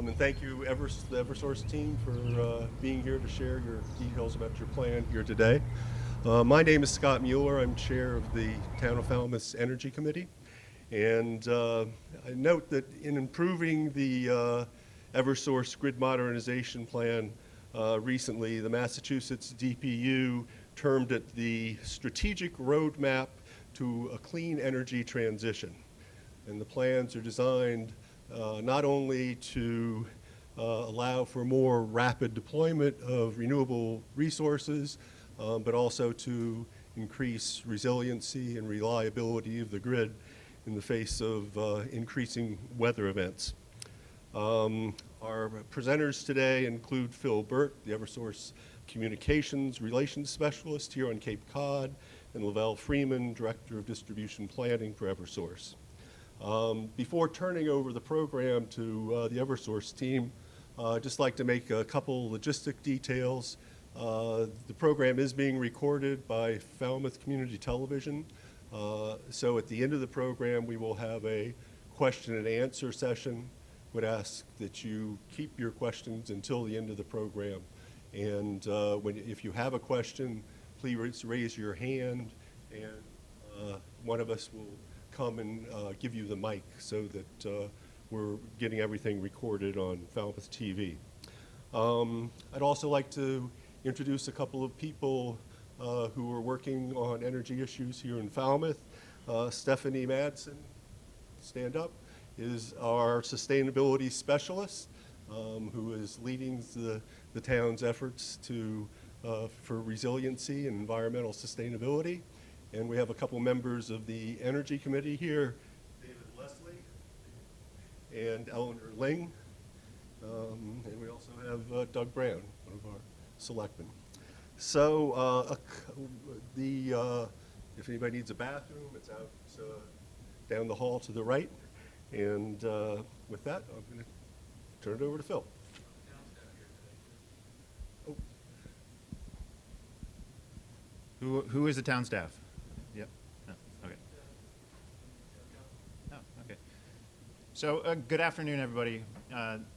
And thank you, the Eversource team, for being here to share your details about your plan here today. My name is Scott Mueller. I'm chair of the Town of Falmouth's Energy Committee. And I note that in improving the Eversource grid modernization plan recently, the Massachusetts DPU termed it the strategic roadmap to a clean energy transition. And the plans are designed not only to allow for more rapid deployment of renewable resources, but also to increase resiliency and reliability of the grid in the face of increasing weather events. Our presenters today include Phil Burt, the Eversource Communications Relations Specialist here on Cape Cod, and Lavelle Freeman, Director of Distribution Planning for Eversource. Before turning over the program to the Eversource team, I'd just like to make a couple logistic details. The program is being recorded by Falmouth Community Television. So at the end of the program, we will have a question and answer session. Would ask that you keep your questions until the end of the program. And if you have a question, please raise your hand, and one of us will come and give you the mic so that we're getting everything recorded on Falmouth TV. I'd also like to introduce a couple of people who are working on energy issues here in Falmouth. Stephanie Madsen, stand up, is our sustainability specialist who is leading the town's efforts for resiliency and environmental sustainability. And we have a couple members of the Energy Committee here, David Leslie and Eleanor Ling. And we also have Doug Brown, one of our selectmen. So if anybody needs a bathroom, it's out down the hall to the right. And with that, I'm going to turn it over to Phil. Oh. Who is the town staff? Yep. Oh, okay. Oh, okay. So good afternoon, everybody.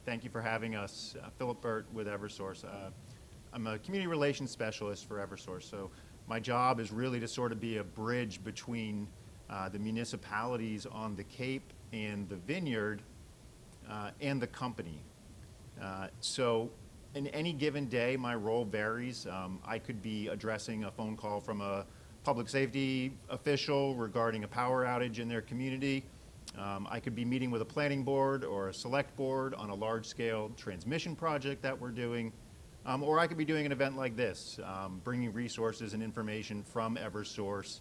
Thank you for having us. Philip Burt with Eversource. I'm a community relations specialist for Eversource. So my job is really to sort of be a bridge between the municipalities on the Cape and the Vineyard and the company. So in any given day, my role varies. I could be addressing a phone call from a public safety official regarding a power outage in their community. I could be meeting with a planning board or a select board on a large-scale transmission project that we're doing. Or I could be doing an event like this, bringing resources and information from Eversource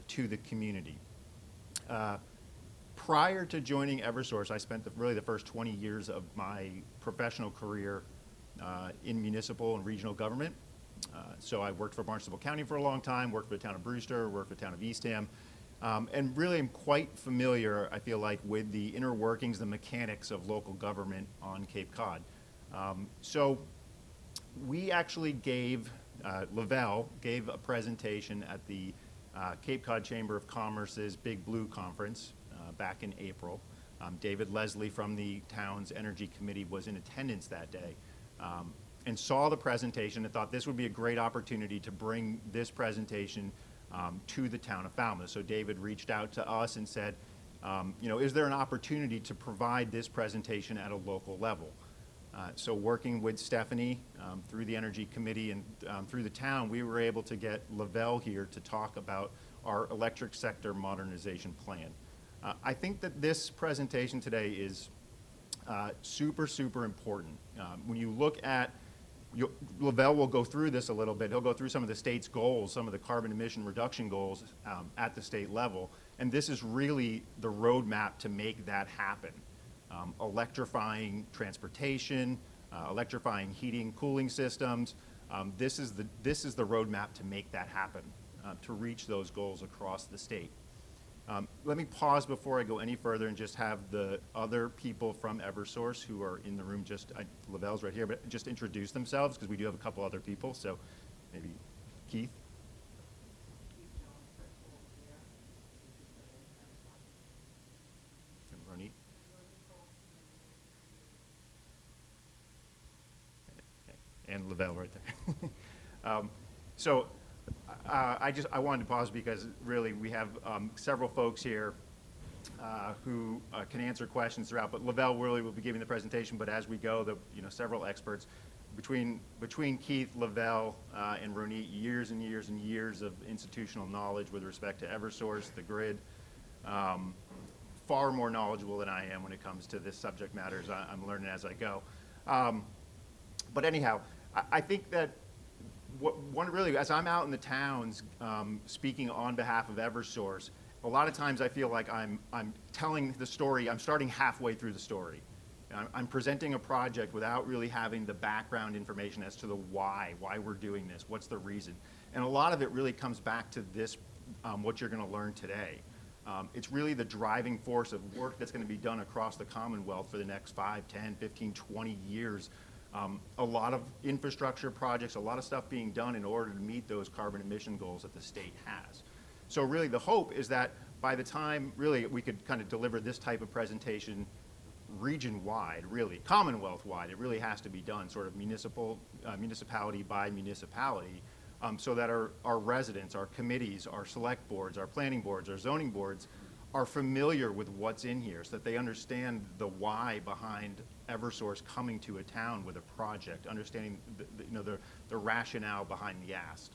to the community. Prior to joining Eversource, I spent really the first 20 years of my professional career in municipal and regional government. So I worked for Barnstable County for a long time, worked for the town of Brewster, worked for the town of Eastham, and really am quite familiar, I feel like, with the inner workings, the mechanics of local government on Cape Cod. So we actually Lavelle gave a presentation at the Cape Cod Chamber of Commerce's Big Blue Conference back in April. David Leslie from the town's Energy Committee was in attendance that day and saw the presentation and thought this would be a great opportunity to bring this presentation to the town of Falmouth. So David reached out to us and said, is there an opportunity to provide this presentation at a local level? So working with Stephanie through the Energy Committee and through the town, we were able to get Lavelle here to talk about our electric sector modernization plan. I think that this presentation today is super, super important. When you look at, Lavelle will go through this a little bit. He'll go through some of the state's goals, some of the carbon emission reduction goals at the state level. And this is really the roadmap to make that happen. Electrifying transportation, electrifying heating, cooling systems. This is the roadmap to make that happen, to reach those goals across the state. Let me pause before I go any further and just have the other people from Eversource who are in the room, Lavelle's right here, but just introduce themselves because we do have a couple other people. So maybe Keith. And Ronit. and Lavelle right there. So I wanted to pause because really we have several folks here who can answer questions throughout. But Lavelle really will be giving the presentation. But as we go, several experts between Keith, Lavelle, and Ronit, years and years and years of institutional knowledge with respect to Eversource, the grid. Far more knowledgeable than I am when it comes to this subject matters. I'm learning as I go. But anyhow, I think that really, as I'm out in the towns speaking on behalf of Eversource, a lot of times I feel like I'm telling the story, I'm starting halfway through the story. I'm presenting a project without really having the background information as to the why we're doing this, what's the reason. And a lot of it really comes back to this, what you're going to learn today. It's really the driving force of work that's going to be done across the Commonwealth for the next 5, 10, 15, 20 years. A lot of infrastructure projects, a lot of stuff being done in order to meet those carbon emission goals that the state has. So really the hope is that by the time really we could kind of deliver this type of presentation region-wide, really, Commonwealth-wide, it really has to be done sort of municipality by municipality, so that our residents, our committees, our select boards, our planning boards, our zoning boards are familiar with what's in here so that they understand the why behind Eversource coming to a town with a project, understanding the rationale behind the ask.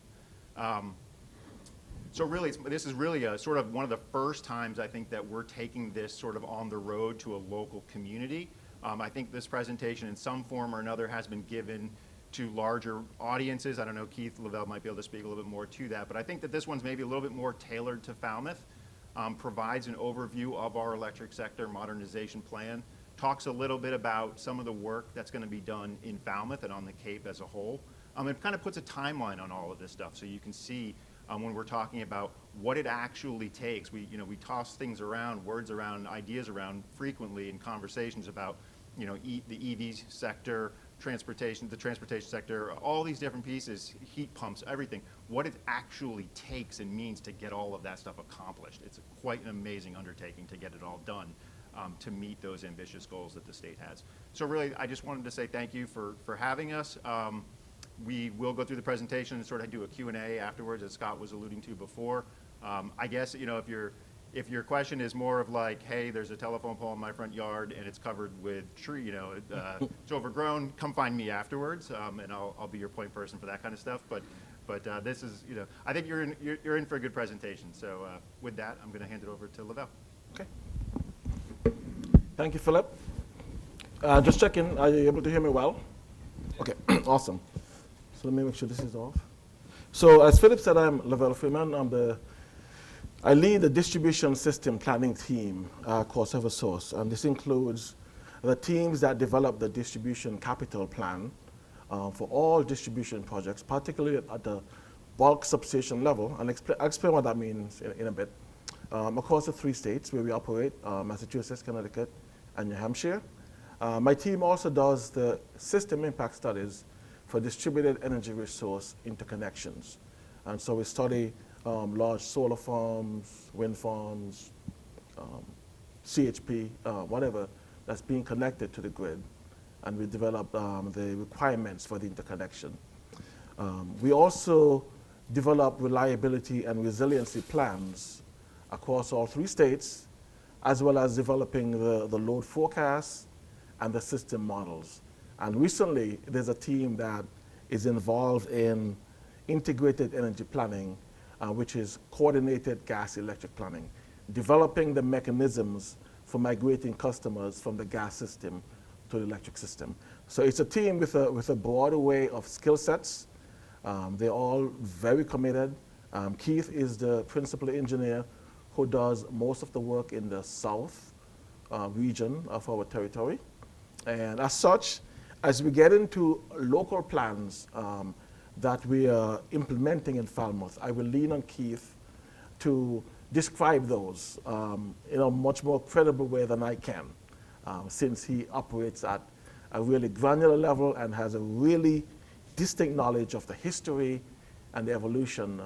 So really, this is really a sort of one of the first times I think that we're taking this sort of on the road to a local community. I think this presentation in some form or another has been given to larger audiences. I don't know, Keith, Lavelle might be able to speak a little bit more to that, but I think that this one's maybe a little bit more tailored to Falmouth, provides an overview of our electric sector modernization plan, talks a little bit about some of the work that's going to be done in Falmouth and on the Cape as a whole. It kind of puts a timeline on all of this stuff so you can see when we're talking about what it actually takes. We toss things around, words around, ideas around frequently in conversations about, the EV sector, the transportation sector, all these different pieces, heat pumps, everything. What it actually takes and means to get all of that stuff accomplished. It's quite an amazing undertaking to get it all done to meet those ambitious goals that the state has. So really, I just wanted to say thank you for having us. We will go through the presentation and sort of do a Q&A afterwards, as Scott was alluding to before. I guess, if your question is more of like, hey, there's a telephone pole in my front yard and it's covered with tree, it's overgrown, come find me afterwards, and I'll be your point person for that kind of stuff. But this is, I think you're in for a good presentation. So with that, I'm going to hand it over to Lavelle. Okay. Thank you, Philip. Just checking, are you able to hear me well? Okay, awesome. So let me make sure this is off. So as Philip said, I'm Lavelle Freeman. I lead the distribution system planning team across Eversource, and this includes the teams that develop the distribution capital plan for all distribution projects, particularly at the bulk substation level, and I'll explain what that means in a bit. Across the 3 states where we operate, Massachusetts, Connecticut, and New Hampshire. My team also does the system impact studies for distributed energy resource interconnections. And so we study large solar farms, wind farms, CHP, whatever that's being connected to the grid. And we develop the requirements for the interconnection. We also develop reliability and resiliency plans across all 3 states, as well as developing the load forecasts and the system models. And recently, there's a team that is involved in integrated energy planning, which is coordinated gas electric planning, developing the mechanisms for migrating customers from the gas system to the electric system. So it's a team with a broad array of skill sets. They're all very committed. Keith is the principal engineer who does most of the work in the south region of our territory. And as such, as we get into local plans that we are implementing in Falmouth, I will lean on Keith to describe those in a much more credible way than I can, since he operates at a really granular level and has a really distinct knowledge of the history and the evolution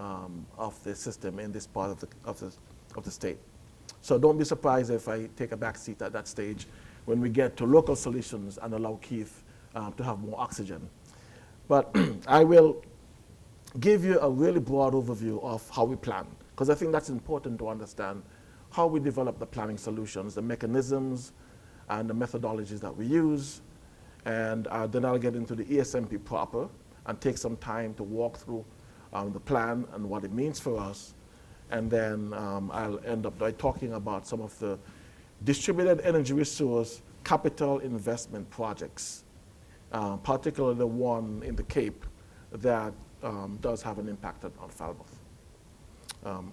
of the system in this part of the state. So don't be surprised if I take a back seat at that stage when we get to local solutions and allow Keith to have more oxygen. But I will give you a really broad overview of how we plan, because I think that's important to understand how we develop the planning solutions, the mechanisms, and the methodologies that we use. And then I'll get into the ESMP proper and take some time to walk through the plan and what it means for us. And then I'll end up by talking about some of the distributed energy resource capital investment projects, particularly the one in the Cape that does have an impact on Falmouth.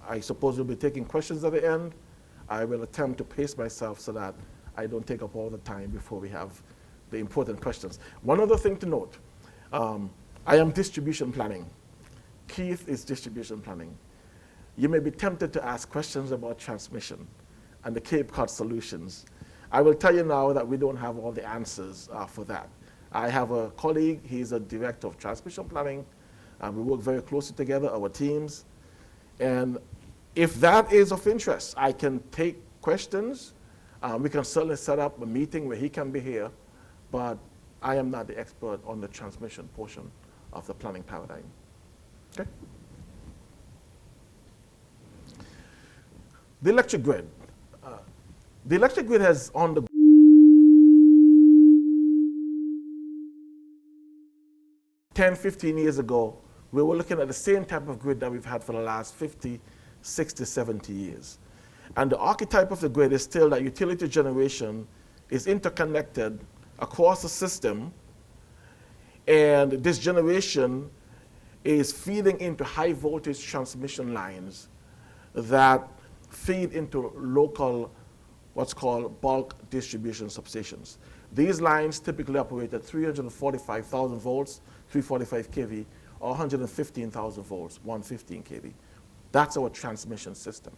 I suppose we'll be taking questions at the end. I will attempt to pace myself so that I don't take up all the time before we have the important questions. One other thing to note, I am distribution planning. Keith is distribution planning. You may be tempted to ask questions about transmission and the Cape Cod solutions. I will tell you now that we don't have all the answers for that. I have a colleague, he's a director of transmission planning, and we work very closely together, our teams. And if that is of interest, I can take questions. We can certainly set up a meeting where he can be here, but I am not the expert on the transmission portion of the planning paradigm. Okay? The electric grid. The electric grid has on the 10, 15 years ago, we were looking at the same type of grid that we've had for the last 50, 60, 70 years. And the archetype of the grid is still that utility generation is interconnected across the system, and this generation is feeding into high voltage transmission lines that feed into local, what's called bulk distribution substations. These lines typically operate at 345,000 volts, 345 kV, or 115,000 volts, 115 kV. That's our transmission system.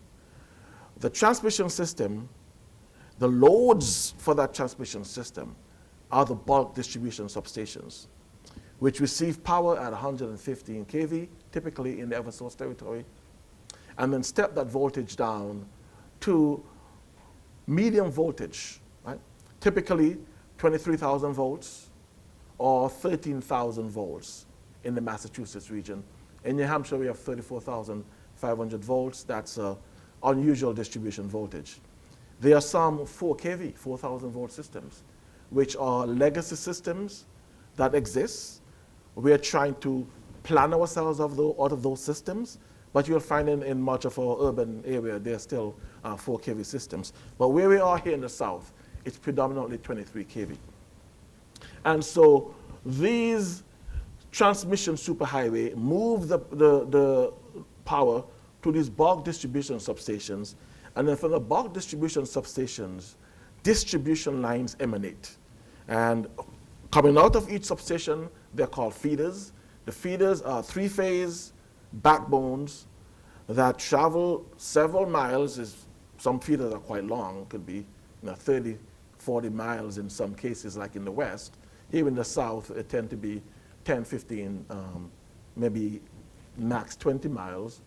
The transmission system, the loads for that transmission system are the bulk distribution substations, which receive power at 115 kV, typically in the Eversource territory, and then step that voltage down to medium voltage, right? Typically 23,000 volts or 13,000 volts in the Massachusetts region. In New Hampshire, we have 34,500 volts. That's an unusual distribution voltage. There are some 4 kV, 4,000 volt systems, which are legacy systems that exist. We are trying to plan ourselves out of those systems, but you'll find in much of our urban area, there are still 4 kV systems. But where we are here in the south, it's predominantly 23 kV. And so these transmission superhighway move the power to these bulk distribution substations, and then from the bulk distribution substations, distribution lines emanate. And coming out of each substation, they're called feeders. The feeders are 3-phase backbones that travel several miles. Some feeders are quite long, could be 30, 40 miles in some cases, like in the west. Here in the south, it tend to be 10, 15, maybe max 20 miles.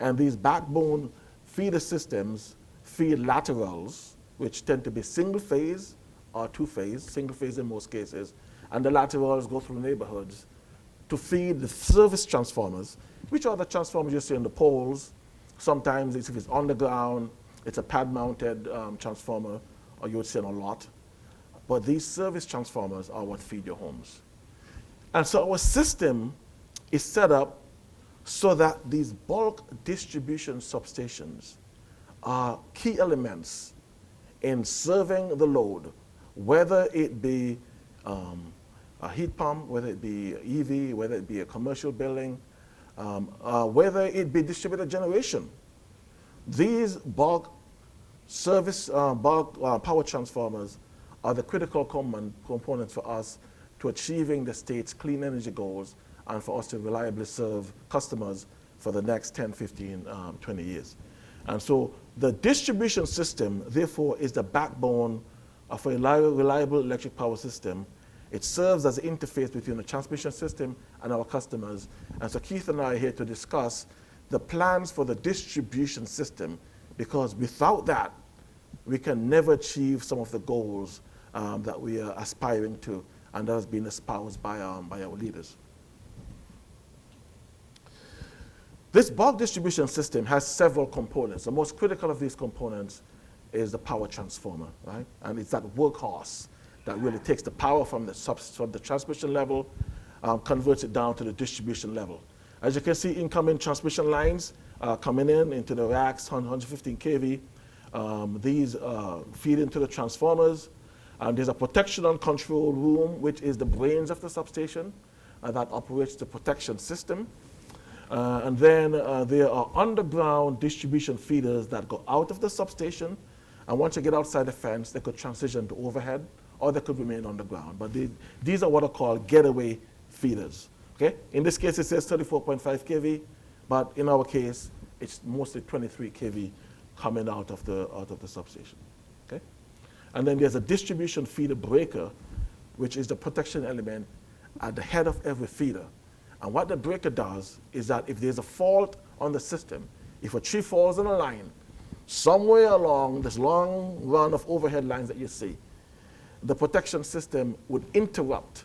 And these backbone feeder systems feed laterals, which tend to be single phase or 2-phase, single phase in most cases. And the laterals go through neighborhoods to feed the service transformers, which are the transformers you see on the poles. Sometimes if it's on the ground, it's a pad-mounted transformer, or you would see on a lot. But these service transformers are what feed your homes. And so our system is set up so that these bulk distribution substations are key elements in serving the load, whether it be a heat pump, whether it be EV, whether it be a commercial building, whether it be distributed generation. These bulk service, bulk power transformers are the critical components for us to achieving the state's clean energy goals and for us to reliably serve customers for the next 10, 15, 20 years. And so the distribution system, therefore, is the backbone of a reliable electric power system. It serves as an interface between the transmission system and our customers. And so Keith and I are here to discuss the plans for the distribution system, because without that, we can never achieve some of the goals that we are aspiring to and that has been espoused by our leaders. This bulk distribution system has several components. The most critical of these components is the power transformer, right? And it's that workhorse that really takes the power from the transmission level, converts it down to the distribution level. As you can see, incoming transmission lines coming into the racks, 115 kV. These feed into the transformers. There's a protection and control room, which is the brains of the substation, that operates the protection system. And then there are underground distribution feeders that go out of the substation. And once you get outside the fence, they could transition to overhead, or they could remain underground. But these are what are called getaway feeders. Okay? In this case, it says 34.5 kV, but in our case, it's mostly 23 kV coming out of the substation. Okay? And then there's a distribution feeder breaker, which is the protection element at the head of every feeder. And what the breaker does is that if there's a fault on the system, if a tree falls on a line, somewhere along this long run of overhead lines that you see, the protection system would interrupt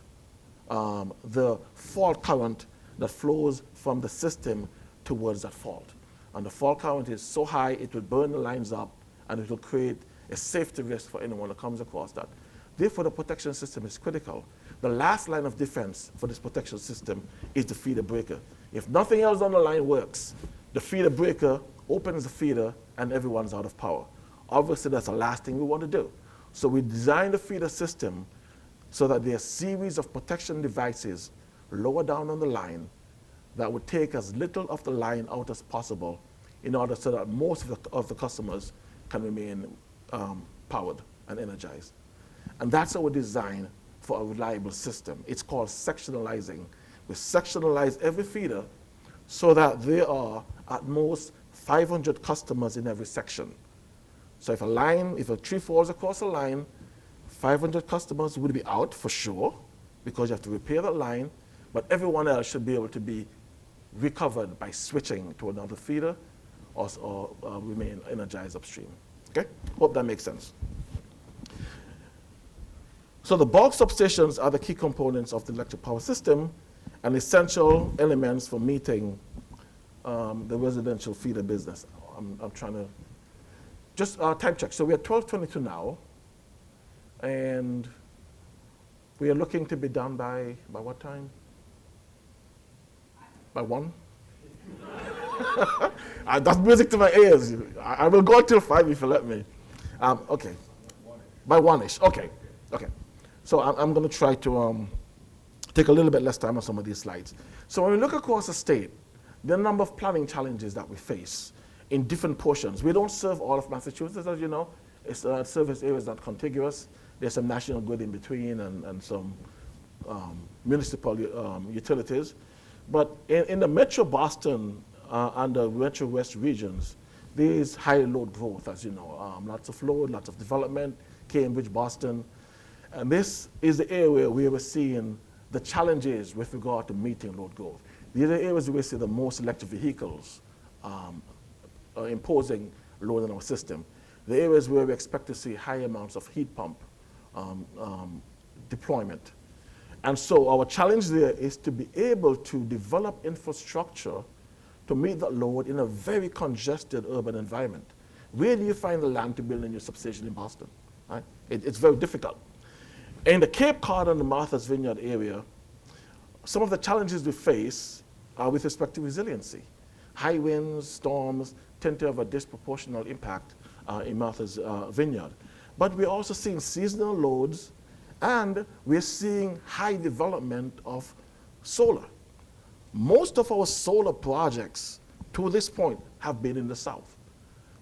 the fault current that flows from the system towards that fault. And the fault current is so high, it will burn the lines up, and it will create a safety risk for anyone that comes across that. Therefore, the protection system is critical. The last line of defense for this protection system is the feeder breaker. If nothing else on the line works, the feeder breaker opens the feeder and everyone's out of power. Obviously, that's the last thing we want to do. So we designed the feeder system so that there are a series of protection devices lower down on the line that would take as little of the line out as possible in order so that most of the customers can remain powered and energized. And that's our design for a reliable system. It's called sectionalizing. We sectionalize every feeder so that there are at most 500 customers in every section. So if a tree falls across a line, 500 customers would be out for sure, because you have to repair that line, but everyone else should be able to be recovered by switching to another feeder or remain energized upstream. Okay? Hope that makes sense. So the bulk substations are the key components of the electric power system and essential elements for meeting the residential feeder business. I'm trying to just time check. So we're at 12:22 now, and we are looking to be done by what time? By 1? That's music to my ears. I will go till 5 if you let me. Okay. By 1-ish. Okay. Okay. So I'm going to try to take a little bit less time on some of these slides. So when we look across the state, there are a number of planning challenges that we face in different portions. We don't serve all of Massachusetts, as you know. It's service areas that are contiguous. There's some national grid in between and some municipal utilities. But in the Metro Boston and the Metro West regions, there is high load growth, as you know. Lots of load, lots of development, Cambridge, Boston. And this is the area where we're seeing the challenges with regard to meeting load growth. These are the areas where we see the most electric vehicles imposing load on our system. The areas where we expect to see high amounts of heat pump deployment. And so our challenge there is to be able to develop infrastructure to meet that load in a very congested urban environment. Where do you find the land to build a new substation in Boston? Right? It's very difficult. In the Cape Cod and the Martha's Vineyard area, some of the challenges we face are with respect to resiliency. High winds, storms tend to have a disproportional impact in Martha's Vineyard. But we're also seeing seasonal loads, and we're seeing high development of solar. Most of our solar projects to this point have been in the south.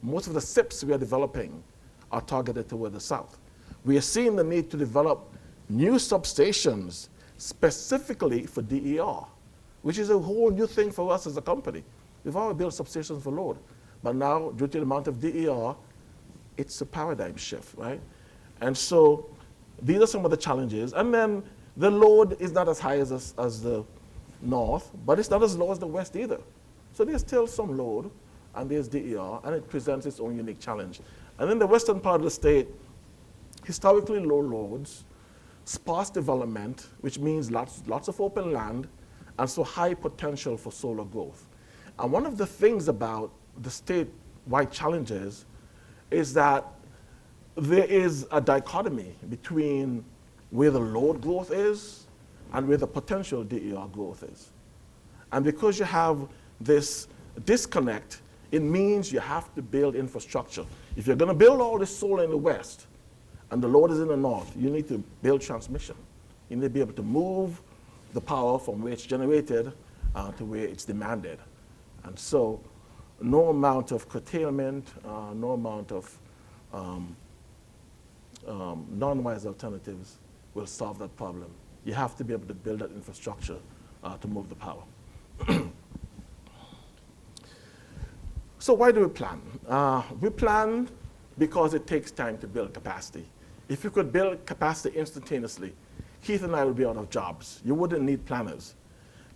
Most of the SIPs we are developing are targeted toward the south. We are seeing the need to develop new substations specifically for DER, which is a whole new thing for us as a company. We've already built substations for load, but now, due to the amount of DER, it's a paradigm shift, right? And so these are some of the challenges. And then the load is not as high as the north, but it's not as low as the west either. So there's still some load, and there's DER, and it presents its own unique challenge. And in the western part of the state, historically low loads, sparse development, which means lots of open land, and so high potential for solar growth. And one of the things about the statewide challenges is that there is a dichotomy between where the load growth is and where the potential DER growth is. And because you have this disconnect, it means you have to build infrastructure. If you're going to build all this solar in the west and the load is in the north, you need to build transmission. You need to be able to move the power from where it's generated to where it's demanded. And so no amount of curtailment, no amount of non-wise alternatives will solve that problem. You have to be able to build that infrastructure to move the power. So why do we plan? We plan because it takes time to build capacity. If you could build capacity instantaneously, Keith and I would be out of jobs. You wouldn't need planners.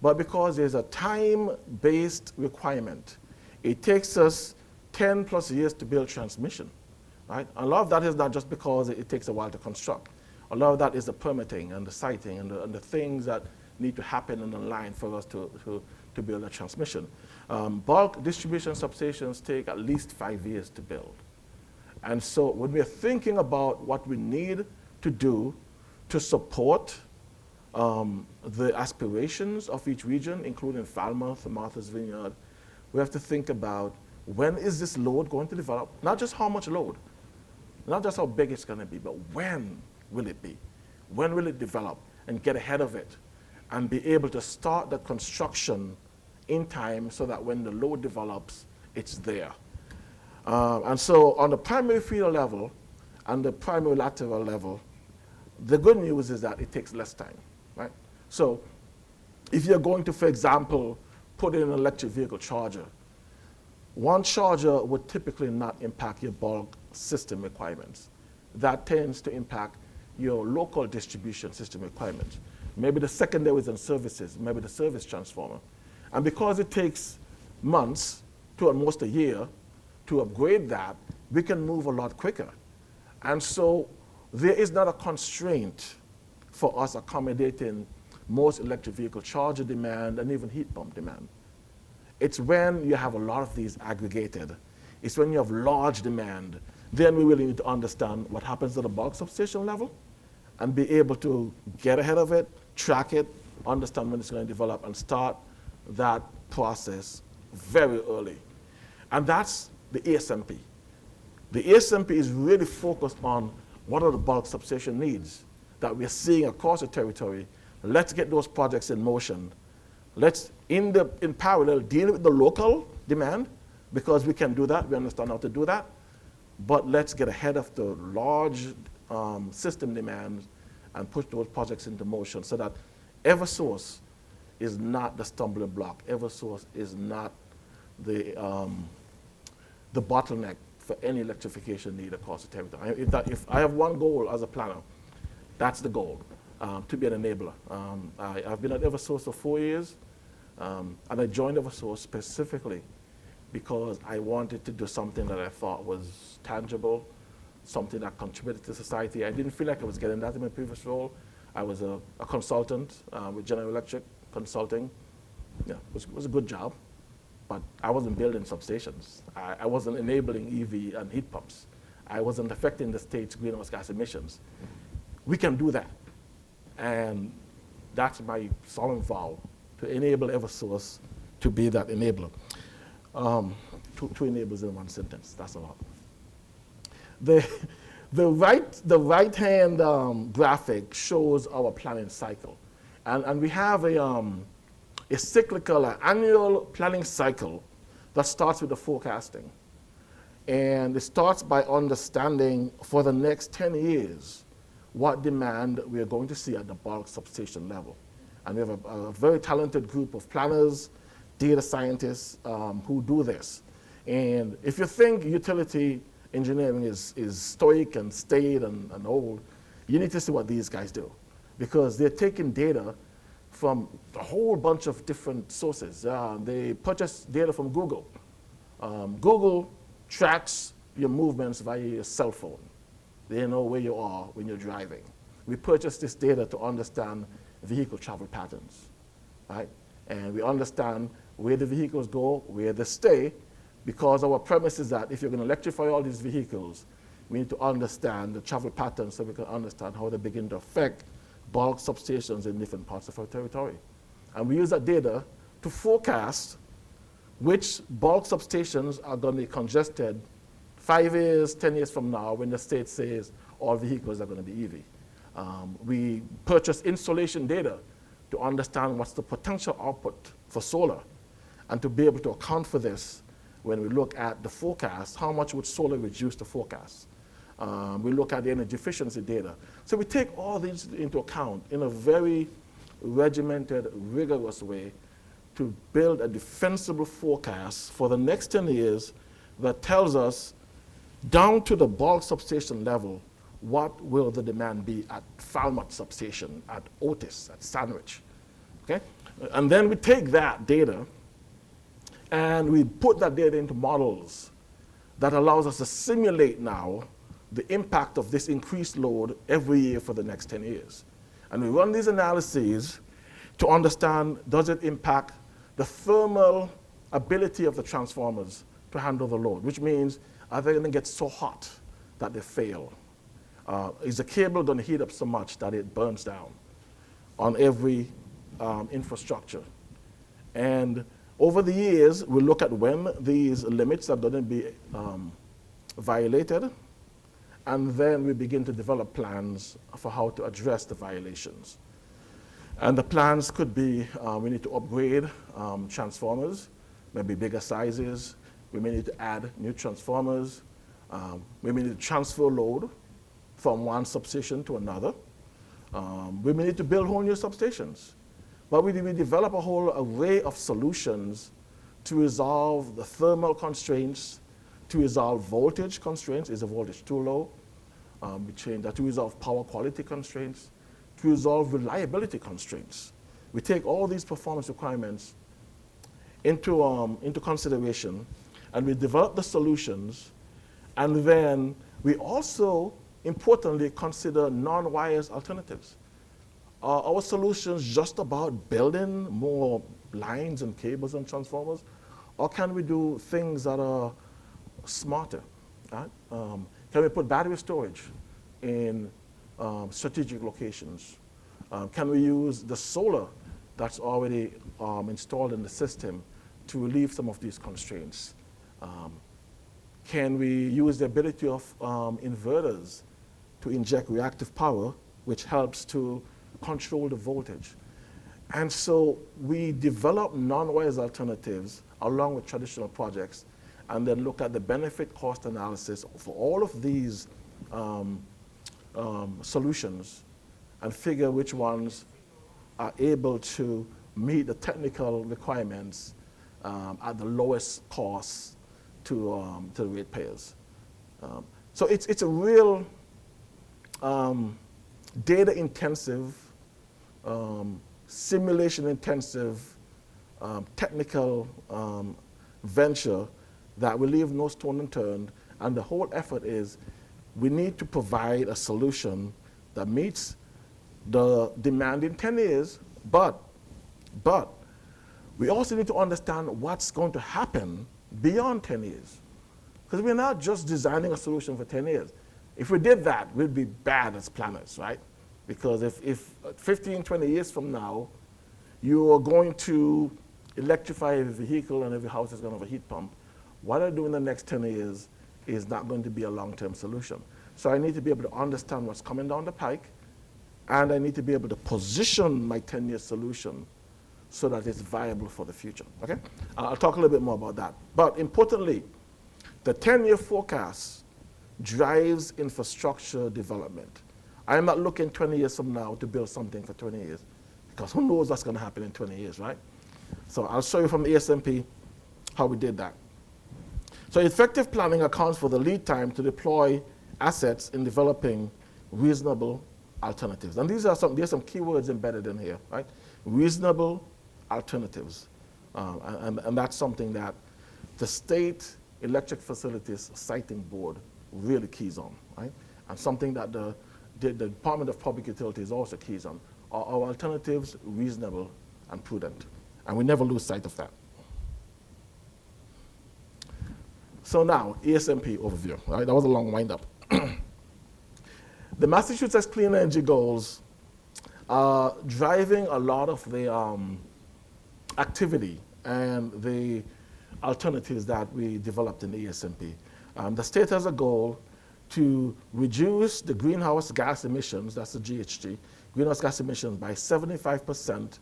But because there's a time-based requirement, it takes us 10 plus years to build transmission. Right? A lot of that is not just because it takes a while to construct. A lot of that is the permitting and the siting and the things that need to happen in the line for us to build a transmission. Bulk distribution substations take at least 5 years to build. And so when we're thinking about what we need to do to support the aspirations of each region, including Falmouth, Martha's Vineyard, we have to think about when is this load going to develop? Not just how much load, not just how big it's going to be, but when will it be? When will it develop? And get ahead of it and be able to start the construction in time so that when the load develops, it's there. And so on the primary feeder level and the primary lateral level, the good news is that it takes less time, right? So if you're going to, for example, put in an electric vehicle charger, one charger would typically not impact your bulk system requirements. That tends to impact your local distribution system requirements. Maybe the secondaries and services, maybe the service transformer. And because it takes months to almost a year to upgrade that, we can move a lot quicker. And so there is not a constraint for us accommodating most electric vehicle charger demand and even heat pump demand. It's when you have a lot of these aggregated. It's when you have large demand. Then we really need to understand what happens at the bulk substation level and be able to get ahead of it, track it, understand when it's going to develop, and start that process very early. And that's the ASMP. The ASMP is really focused on what are the bulk substation needs that we're seeing across the territory. Let's get those projects in motion. Let's, in parallel, deal with the local demand, because we can do that, we understand how to do that, but let's get ahead of the large system demands and push those projects into motion so that Eversource is not the stumbling block. Eversource is not the bottleneck for any electrification need across the territory. If I have one goal as a planner, that's the goal, to be an enabler. I've been at Eversource for 4 years, and I joined Eversource specifically because I wanted to do something that I thought was tangible, something that contributed to society. I didn't feel like I was getting that in my previous role. I was a consultant with General Electric Consulting. Yeah, it was a good job, but I wasn't building substations. I wasn't enabling EV and heat pumps. I wasn't affecting the state's greenhouse gas emissions. We can do that, and that's my solemn vow, to enable Eversource to be that enabler. Two enablers in one sentence, that's a lot. The right-hand graphic shows our planning cycle. And we have a cyclical, an annual planning cycle that starts with the forecasting. And it starts by understanding for the next 10 years what demand we are going to see at the bulk substation level. And we have a very talented group of planners, data scientists who do this. And if you think utility engineering is stoic and staid and old, you need to see what these guys do, because they're taking data from a whole bunch of different sources. They purchase data from Google. Google tracks your movements via your cell phone. They know where you are when you're driving. we purchase this data to understand vehicle travel patterns, right? And we understand where the vehicles go, where they stay, because our premise is that if you're going to electrify all these vehicles, we need to understand the travel patterns so we can understand how they begin to affect bulk substations in different parts of our territory. And we use that data to forecast which bulk substations are going to be congested 5 years, 10 years from now when the state says all vehicles are going to be EV. We purchase insolation data to understand what's the potential output for solar, and to be able to account for this when we look at the forecast, how much would solar reduce the forecast? We look at the energy efficiency data. So we take all these into account in a very regimented, rigorous way to build a defensible forecast for the next 10 years that tells us down to the bulk substation level, what will the demand be at Falmouth substation, at Otis, at Sandwich, okay? And then we take that data and we put that data into models that allows us to simulate now the impact of this increased load every year for the next 10 years. And we run these analyses to understand, does it impact the thermal ability of the transformers to handle the load, which means, are they going to get so hot that they fail? Is the cable going to heat up so much that it burns down on every infrastructure? And over the years, we look at when these limits are going to be violated, and then we begin to develop plans for how to address the violations. And the plans could be, we need to upgrade transformers, maybe bigger sizes. We may need to add new transformers. We may need to transfer load from one substation to another. We may need to build whole new substations. But we develop a whole array of solutions to resolve the thermal constraints, to resolve voltage constraints. Is the voltage too low? We change that to resolve power quality constraints, to resolve reliability constraints. We take all these performance requirements into consideration, and we develop the solutions, and then we also, importantly, consider non-wires alternatives. Are our solutions just about building more lines and cables and transformers, or can we do things that are smarter? Right? Can we put battery storage in strategic locations? Can we use the solar that's already installed in the system to relieve some of these constraints? Can we use the ability of inverters to inject reactive power, which helps to control the voltage? And so we develop non-wires alternatives along with traditional projects, and then look at the benefit cost analysis for all of these solutions, and figure which ones are able to meet the technical requirements at the lowest cost to the ratepayers. So it's a real data-intensive, simulation-intensive, technical venture that will leave no stone unturned. And the whole effort is we need to provide a solution that meets the demand in 10 years, but we also need to understand what's going to happen beyond 10 years. Because we're not just designing a solution for 10 years. If we did that, we'd be bad as planners, right? Because if 15, 20 years from now, you are going to electrify every vehicle and every house is going to have a heat pump, what I do in the next 10 years is not going to be a long-term solution. So I need to be able to understand what's coming down the pike, and I need to be able to position my 10-year solution so that it's viable for the future, okay? I'll talk a little bit more about that. But importantly, the 10-year forecast drives infrastructure development. I'm not looking 20 years from now to build something for 20 years, because who knows what's going to happen in 20 years, right? So I'll show you from the ESMP how we did that. So effective planning accounts for the lead time to deploy assets in developing reasonable alternatives. And there's some keywords embedded in here, right? Reasonable alternatives. And that's something that the State Electric Facilities Siting Board really keys on, right? And something that the the Department of Public Utilities also keys on, are our alternatives reasonable and prudent? And we never lose sight of that. So now, ESMP overview, right? That was a long wind-up. The Massachusetts Clean Energy Goals are driving a lot of the activity and the alternatives that we developed in the ESMP. The state has a goal to reduce the greenhouse gas emissions, that's the GHG, greenhouse gas emissions by 75%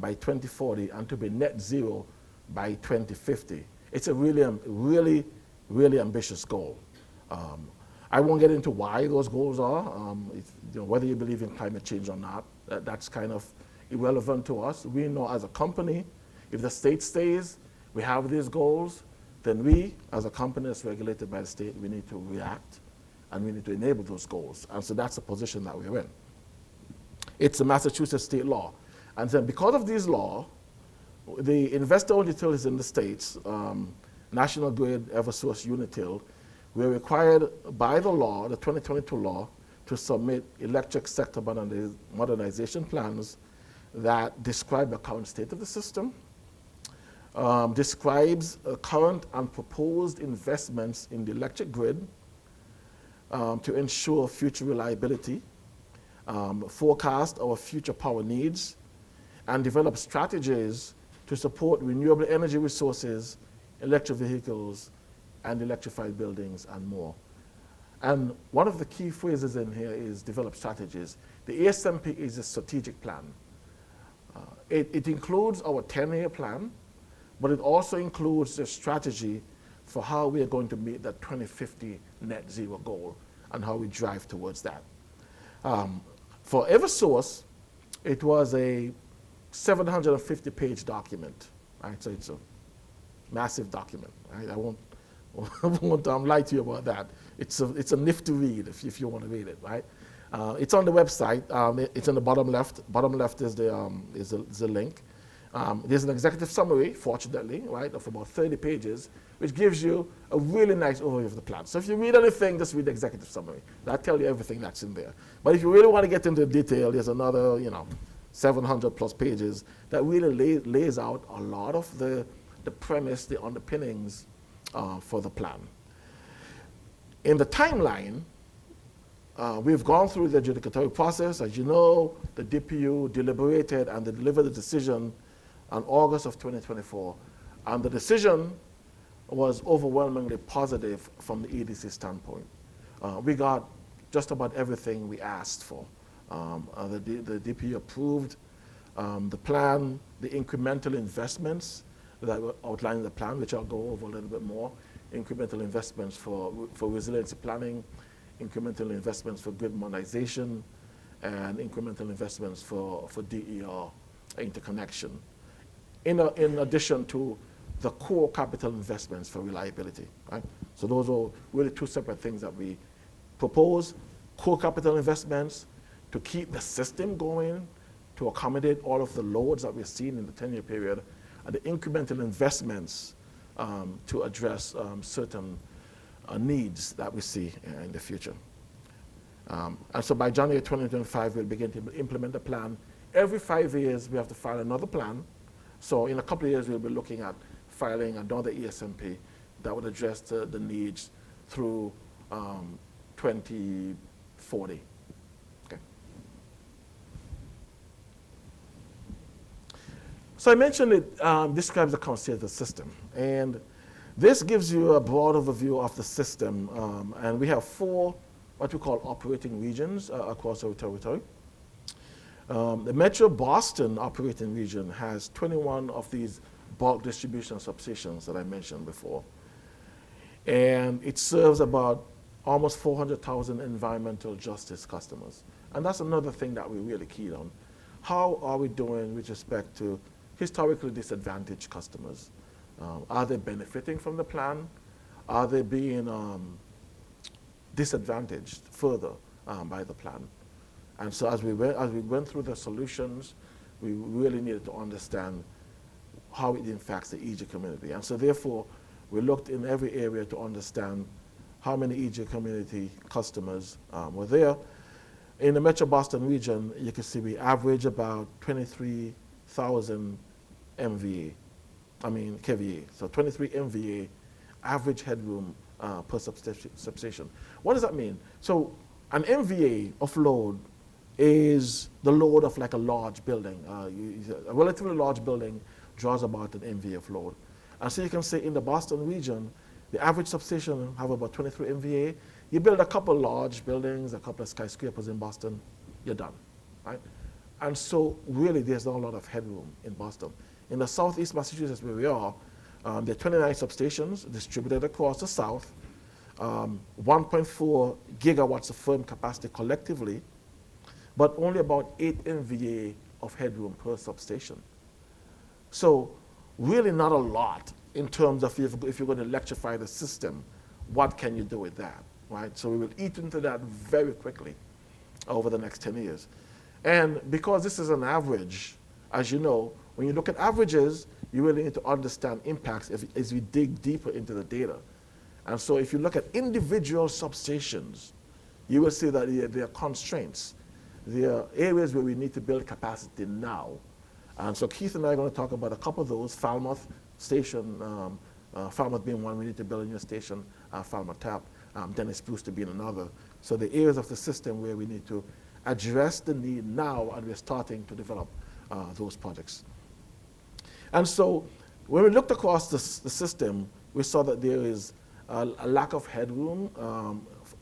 by 2040 and to be net zero by 2050. It's a really ambitious goal. I won't get into why those goals are, whether you believe in climate change or not, that's kind of irrelevant to us. We know as a company, if the state stays, we have these goals, then we, as a company that's regulated by the state, we need to react and we need to enable those goals. And so that's the position that we're in. It's a Massachusetts state law. And then because of these law, the investor-owned utilities in the states, National Grid, Eversource, Unitil, we're required by the law, the 2022 law, to submit electric sector modernization plans that describe the current state of the system, describes current and proposed investments in the electric grid to ensure future reliability, forecast our future power needs, and develop strategies to support renewable energy resources, electric vehicles, and electrified buildings, and more. And one of the key phrases in here is develop strategies. The ESMP is a strategic plan. It includes our 10-year plan, but it also includes a strategy for how we are going to meet that 2050 net zero goal and how we drive towards that. For Eversource, it was a 750-page document, right? So it's a massive document, right? I won't lie to you about that. It's a nifty read if you want to read it, right? It's on the website. It's in the bottom left. Bottom left is the link. There's an executive summary, fortunately, right, of about 30 pages, which gives you a really nice overview of the plan. So if you read anything, just read the executive summary. That'll tell you everything that's in there. But if you really want to get into detail, there's another, 700 plus pages that really lays out a lot of the premise, the underpinnings for the plan. In the timeline, we've gone through the adjudicatory process. As you know, the DPU deliberated and they delivered a decision on August of 2024. And the decision was overwhelmingly positive from the EDC standpoint. We got just about everything we asked for. The DPU approved the plan, the incremental investments that were outlined in the plan, which I'll go over a little bit more. Incremental investments for resiliency planning, incremental investments for grid modernization, and incremental investments for DER interconnection, in addition to the core capital investments for reliability, right? So those are really two separate things that we propose. Core capital investments to keep the system going, to accommodate all of the loads that we're seeing in the 10-year period, and the incremental investments to address certain needs that we see in the future. And so by January 2025, we'll begin to implement the plan. Every 5 years, we have to file another plan. So in a couple of years, we'll be looking at filing another ESMP that would address the needs through 2040. Okay. So I mentioned it describes the current state of the system. And this gives you a broad overview of the system. And we have 4 what we call operating regions across our territory. The Metro Boston operating region has 21 of these bulk distribution substations that I mentioned before. And it serves about almost 400,000 environmental justice customers. And that's another thing that we're really keen on. How are we doing with respect to historically disadvantaged customers? Are they benefiting from the plan? Are they being disadvantaged further by the plan? And so as we went through the solutions, we really needed to understand how it impacts the EG community. And so therefore, we looked in every area to understand how many EG community customers were there. In the Metro Boston region, you can see we average about 23,000 MVA, KVA. So 23 MVA average headroom per substation. What does that mean? So an MVA of load is the load of like a large building. A relatively large building draws about an MVA of load. And so you can say in the Boston region, the average substation have about 23 MVA. You build a couple large buildings, a couple of skyscrapers in Boston, you're done, right? And so really there's not a lot of headroom in Boston. In the southeast Massachusetts where we are, there are 29 substations distributed across the south, 1.4 gigawatts of firm capacity collectively, but only about 8 MVA of headroom per substation. So really not a lot in terms of if you're going to electrify the system, what can you do with that, right? So we will eat into that very quickly over the next 10 years. And because this is an average, as you know, when you look at averages, you really need to understand impacts as we dig deeper into the data. And so if you look at individual substations, you will see that there are constraints. There are areas where we need to build capacity now. And so Keith and I are going to talk about a couple of those. Falmouth station, Falmouth being one, we need to build a new station, Falmouth Tap, Dennis Brewster being another. So the areas of the system where we need to address the need now, and we're starting to develop those projects. And so when we looked across the system, we saw that there is a lack of headroom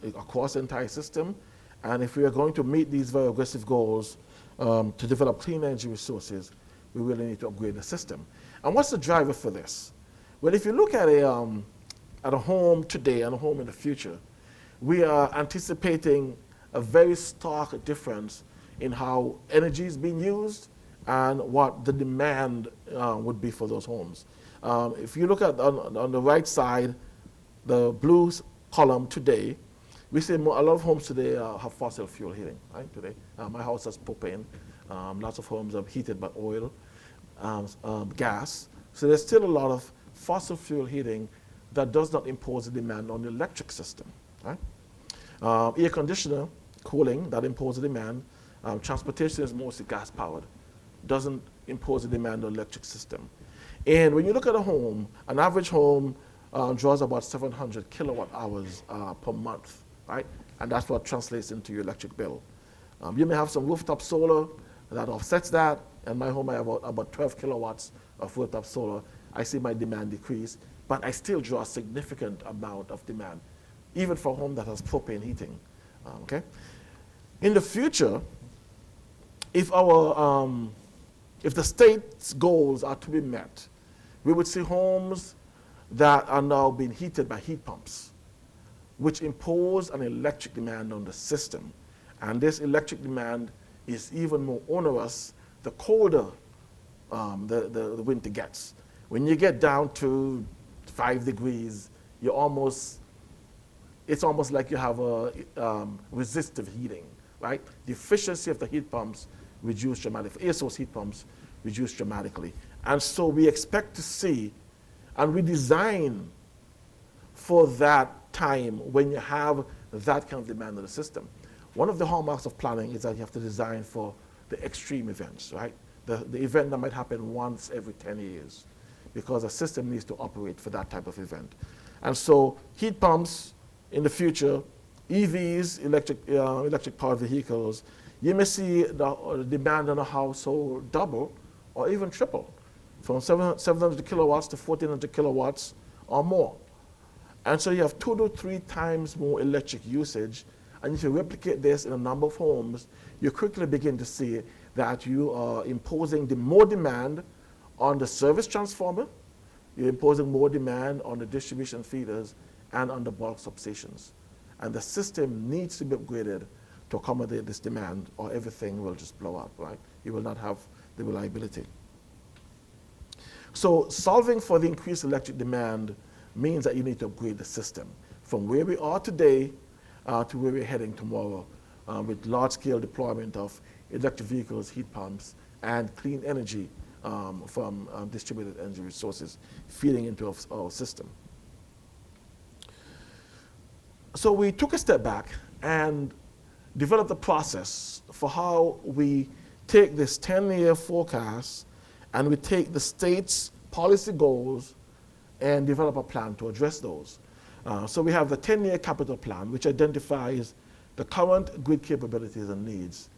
across the entire system. And if we are going to meet these very aggressive goals to develop clean energy resources, we really need to upgrade the system. And what's the driver for this? Well, if you look at a home today and a home in the future, we are anticipating a very stark difference in how energy is being used and what the demand would be for those homes. If you look at on the right side, the blue column today, we see a lot of homes today have fossil fuel heating, right, today. My house has propane. Lots of homes are heated by oil, gas. So there's still a lot of fossil fuel heating that does not impose a demand on the electric system, right? Air conditioner, cooling, that imposes a demand. Transportation is mostly gas powered, doesn't impose a demand on the electric system. And when you look at a home, an average home draws about 700 kilowatt hours per month, right? And that's what translates into your electric bill. You may have some rooftop solar that offsets that. And my home, I have about 12 kilowatts of rooftop solar. I see my demand decrease, but I still draw a significant amount of demand, even for a home that has propane heating, okay? In the future, if the state's goals are to be met, we would see homes that are now being heated by heat pumps, which impose an electric demand on the system. And this electric demand is even more onerous the colder the winter gets. When you get down to 5 degrees, it's almost like you have a resistive heating, right? The efficiency of the heat pumps reduce dramatically. Air-source heat pumps reduce dramatically. And so we expect to see, and we design for that time when you have that kind of demand in the system. One of the hallmarks of planning is that you have to design for the extreme events, right? The event that might happen once every 10 years, because a system needs to operate for that type of event. And so heat pumps in the future, EVs, electric powered vehicles, you may see the demand on a household double or even triple, from 700 kilowatts to 1,400 kilowatts or more. And so you have 2 to 3 times more electric usage. And if you replicate this in a number of homes, you quickly begin to see that you are imposing more demand on the service transformer, you're imposing more demand on the distribution feeders and on the bulk substations. And the system needs to be upgraded to accommodate this demand, or everything will just blow up, right? You will not have the reliability. So solving for the increased electric demand means that you need to upgrade the system from where we are today to where we're heading tomorrow, with large-scale deployment of electric vehicles, heat pumps, and clean energy from distributed energy resources feeding into our system. So we took a step back and developed a process for how we take this 10-year forecast and we take the state's policy goals and develop a plan to address those. So we have the 10-year capital plan, which identifies the current grid capabilities and needs.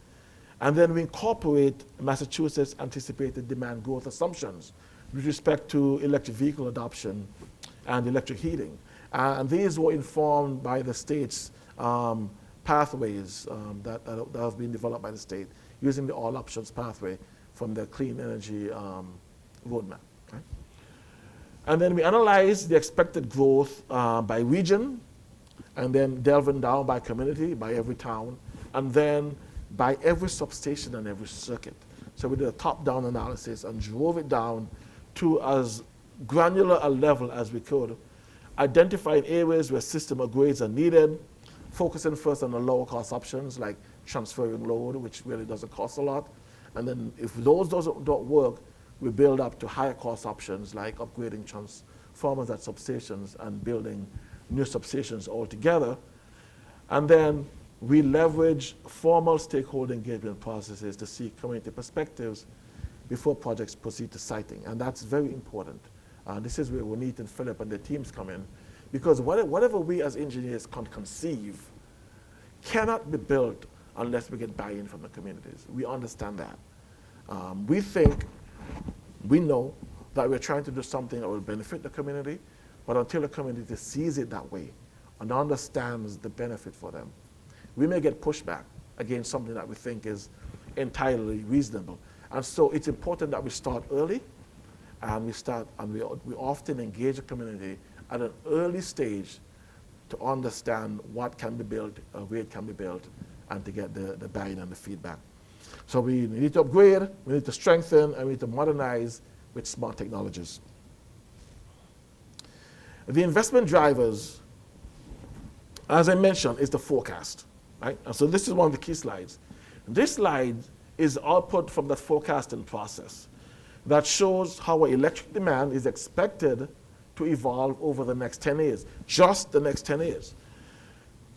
And then we incorporate Massachusetts' anticipated demand growth assumptions with respect to electric vehicle adoption and electric heating. And these were informed by the state's pathways that have been developed by the state using the all options pathway from the clean energy roadmap. Right? And then we analyze the expected growth by region, and then delving down by community, by every town, and then by every substation and every circuit. So we did a top-down analysis and drove it down to as granular a level as we could, identifying areas where system upgrades are needed, focusing first on the lower cost options like transferring load, which really doesn't cost a lot. And then if those don't work, we build up to higher cost options like upgrading transformers at substations and building new substations altogether. And then we leverage formal stakeholder engagement processes to seek community perspectives before projects proceed to siting. And that's very important. This is where Juanita and Philip and their teams come in, because whatever we as engineers can conceive cannot be built unless we get buy-in from the communities. We understand that. We know that we're trying to do something that will benefit the community, but until the community sees it that way and understands the benefit for them, we may get pushback against something that we think is entirely reasonable. And so it's important that we start early, and we often engage the community at an early stage to understand what can be built, where it can be built, and to get the buy-in and the feedback. So we need to upgrade, we need to strengthen, and we need to modernize with smart technologies. The investment drivers, as I mentioned, is the forecast, right? And so this is one of the key slides. This slide is output from the forecasting process that shows how our electric demand is expected to evolve over the next 10 years, just the next 10 years.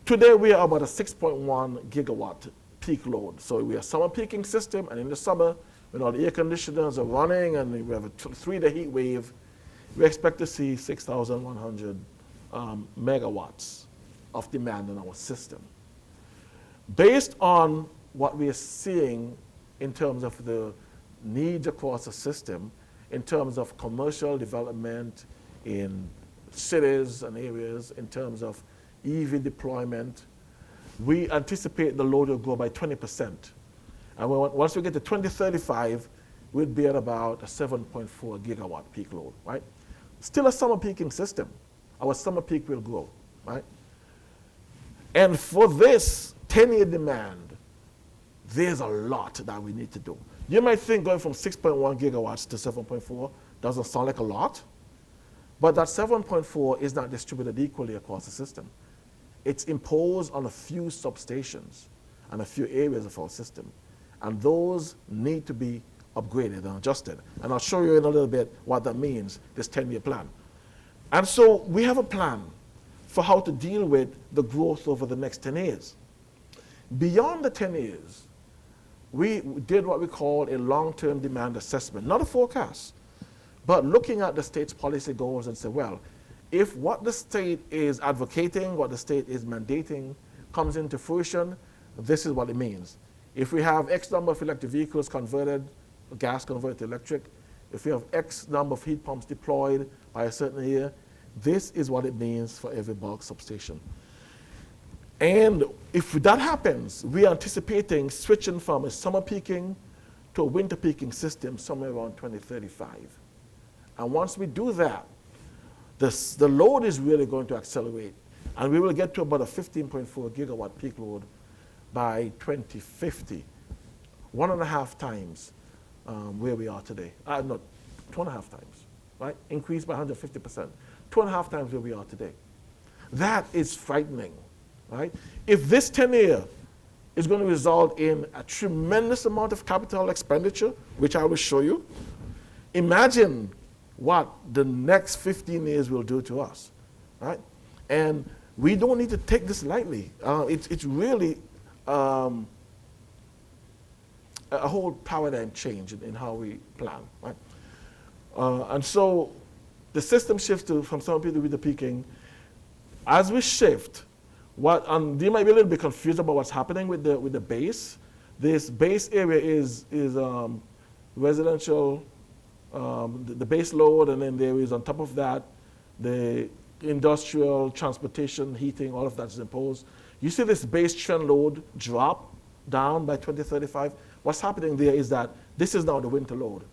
Today, we are about a 6.1 gigawatt peak load. So we have a summer peaking system, and in the summer, when all the air conditioners are running and we have a 3-day heat wave, we expect to see 6,100 megawatts of demand in our system. Based on what we are seeing in terms of the needs across the system, in terms of commercial development in cities and areas, in terms of EV deployment, we anticipate the load will grow by 20%. And once we get to 2035, we'll be at about a 7.4 gigawatt peak load, right? Still a summer peaking system. Our summer peak will grow, right? And for this 10-year demand, there's a lot that we need to do. You might think going from 6.1 gigawatts to 7.4 doesn't sound like a lot, but that 7.4 is not distributed equally across the system. It's imposed on a few substations and a few areas of our system, and those need to be upgraded and adjusted. And I'll show you in a little bit what that means, this 10-year plan. And so we have a plan for how to deal with the growth over the next 10 years. Beyond the 10 years, we did what we call a long-term demand assessment, not a forecast, but looking at the state's policy goals and say, well, if what the state is advocating, what the state is mandating comes into fruition, this is what it means. If we have X number of electric vehicles converted, gas converted to electric, if we have X number of heat pumps deployed by a certain year, this is what it means for every bulk substation. And if that happens, we are anticipating switching from a summer peaking to a winter peaking system somewhere around 2035. And once we do that, the load is really going to accelerate, and we will get to about a 15.4 gigawatt peak load by 2050, 1.5 times where we are today. No, 2.5 times, right? Increased by 150%. 2.5 times where we are today. That is frightening, right? If this 10-year is going to result in a tremendous amount of capital expenditure, which I will show you, imagine what the next 15 years will do to us, right? And we don't need to take this lightly. It's really a whole paradigm change in how we plan, right? And so the system shifts from summer peak to winter peaking. As we shift, and you might be a little bit confused about what's happening with the base. This base area is residential, the base load, and then there is on top of that the industrial, transportation, heating, all of that is imposed. You see this base trend load drop down by 2035. What's happening there is that this is now the winter load.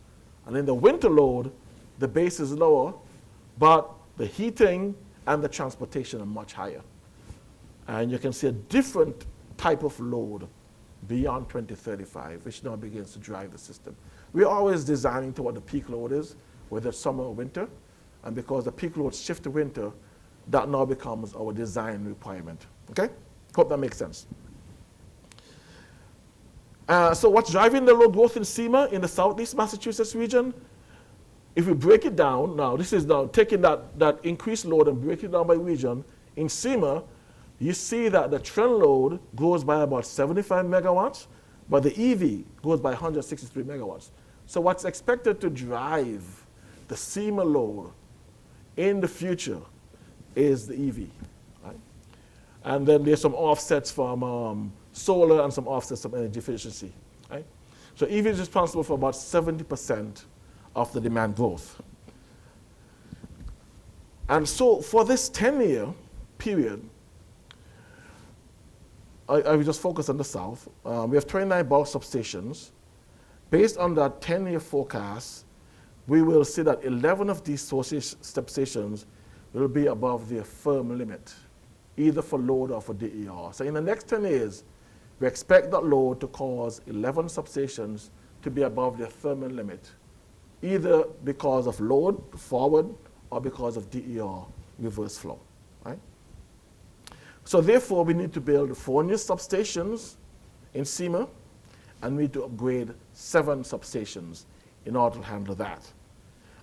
And in the winter load, the base is lower, but the heating and the transportation are much higher. And you can see a different type of load beyond 2035, which now begins to drive the system. We're always designing to what the peak load is, whether it's summer or winter. And because the peak load shift to winter, that now becomes our design requirement. Okay? Hope that makes sense. So what's driving the load growth in SEMA in the southeast Massachusetts region? If we break it down, now this is now taking that increased load and breaking it down by region. In SEMA, you see that the trend load grows by about 75 megawatts, but the EV goes by 163 megawatts. So what's expected to drive the SEMA load in the future is the EV, right? And then there's some offsets from solar and some offsets from energy efficiency, right? So EV is responsible for about 70% of the demand growth. And so for this 10-year period, I will just focus on the south. We have 29 bulk substations. Based on that 10-year forecast, we will see that 11 of these substations will be above their firm limit, either for load or for DER. So in the next 10 years, we expect that load to cause 11 substations to be above their thermal limit, either because of load forward or because of DER reverse flow, right? So therefore, we need to build 4 new substations in SEMA, and we need to upgrade 7 substations in order to handle that.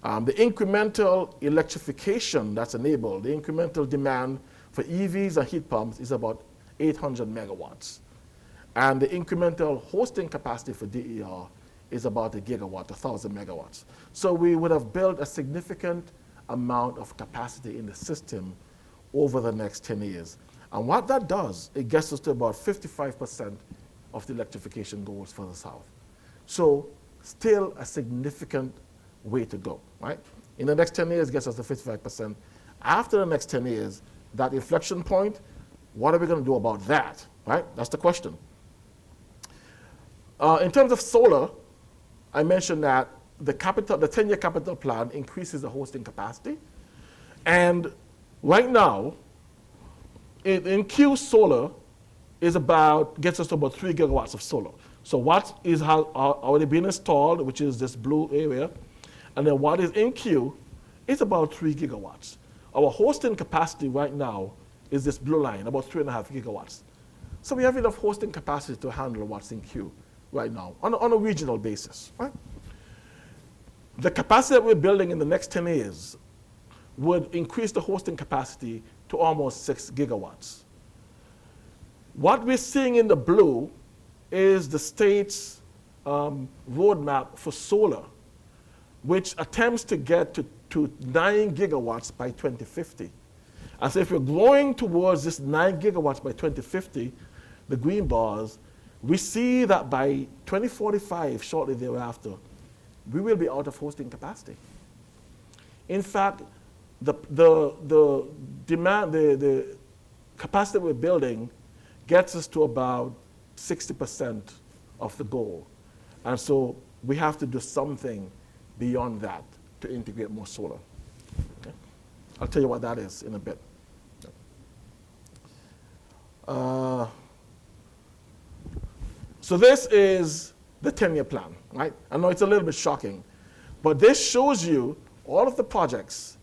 The incremental electrification that's enabled, the incremental demand for EVs and heat pumps is about 800 megawatts. And the incremental hosting capacity for DER is about 1 gigawatt, 1,000 megawatts. So we would have built a significant amount of capacity in the system over the next 10 years. And what that does, it gets us to about 55% of the electrification goals for the South. So still a significant way to go, right? In the next 10 years, it gets us to 55%. After the next 10 years, that inflection point, what are we going to do about that, right? That's the question. In terms of solar, I mentioned that the 10-year capital plan increases the hosting capacity. And right now, in Q solar gets us to about 3 gigawatts of solar. So what is already been installed, which is this blue area, and then what is in Q is about 3 gigawatts. Our hosting capacity right now is this blue line, about 3.5 gigawatts. So we have enough hosting capacity to handle what's in Q right now on a regional basis, right? The capacity that we're building in the next 10 years would increase the hosting capacity to almost 6 gigawatts. What we're seeing in the blue is the state's roadmap for solar, which attempts to get to 9 gigawatts by 2050. And so if we're growing towards this 9 gigawatts by 2050, the green bars, we see that by 2045, shortly thereafter, we will be out of hosting capacity. In fact, the demand, the capacity we're building gets us to about 60% of the goal. And so we have to do something beyond that to integrate more solar. Okay? I'll tell you what that is in a bit. So this is the 10-year plan, right? I know it's a little bit shocking, but this shows you all of the projects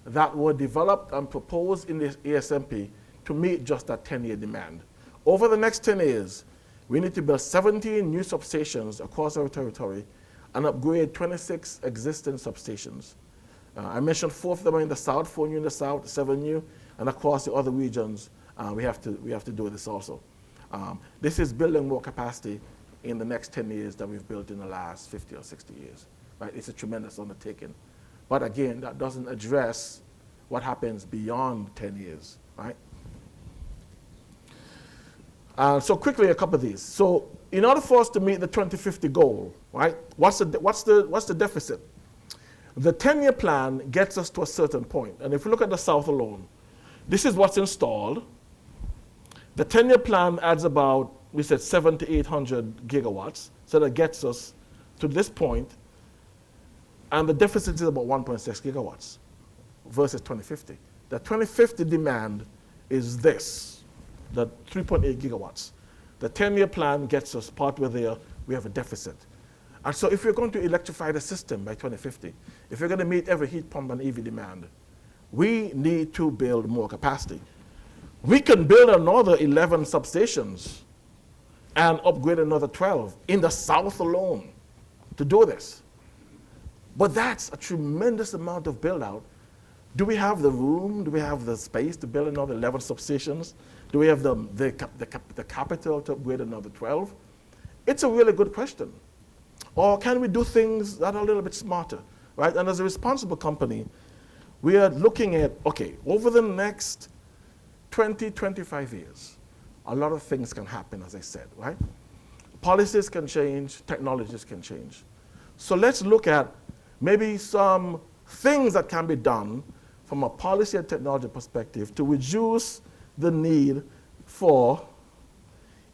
that were developed and proposed in the ASMP to meet just that 10-year demand. Over the next 10 years, we need to build 17 new substations across our territory and upgrade 26 existing substations. I mentioned 4 of them are in the south, 4 new in the south, 7 new, and across the other regions, we have to do this also. This is building more capacity in the next 10 years than we've built in the last 50 or 60 years. Right? It's a tremendous undertaking. But again, that doesn't address what happens beyond 10 years. Right? So quickly, a couple of these. So in order for us to meet the 2050 goal, right, what's the deficit? The 10-year plan gets us to a certain point. And if we look at the South alone, this is what's installed. The 10-year plan adds about, we said, 700 to 800 gigawatts. So that gets us to this point. And the deficit is about 1.6 gigawatts versus 2050. The 2050 demand is this, the 3.8 gigawatts. The 10-year plan gets us partway there. We have a deficit. And so if you're going to electrify the system by 2050, if you're going to meet every heat pump and EV demand, we need to build more capacity. We can build another 11 substations and upgrade another 12 in the South alone to do this. But that's a tremendous amount of build out. Do we have the room? Do we have the space to build another 11 substations? Do we have the capital to upgrade another 12? It's a really good question. Or can we do things that are a little bit smarter, right? And as a responsible company, we are looking at, okay, over the next 20, 25 years, a lot of things can happen, as I said, right? Policies can change, technologies can change. So let's look at maybe some things that can be done from a policy and technology perspective to reduce the need for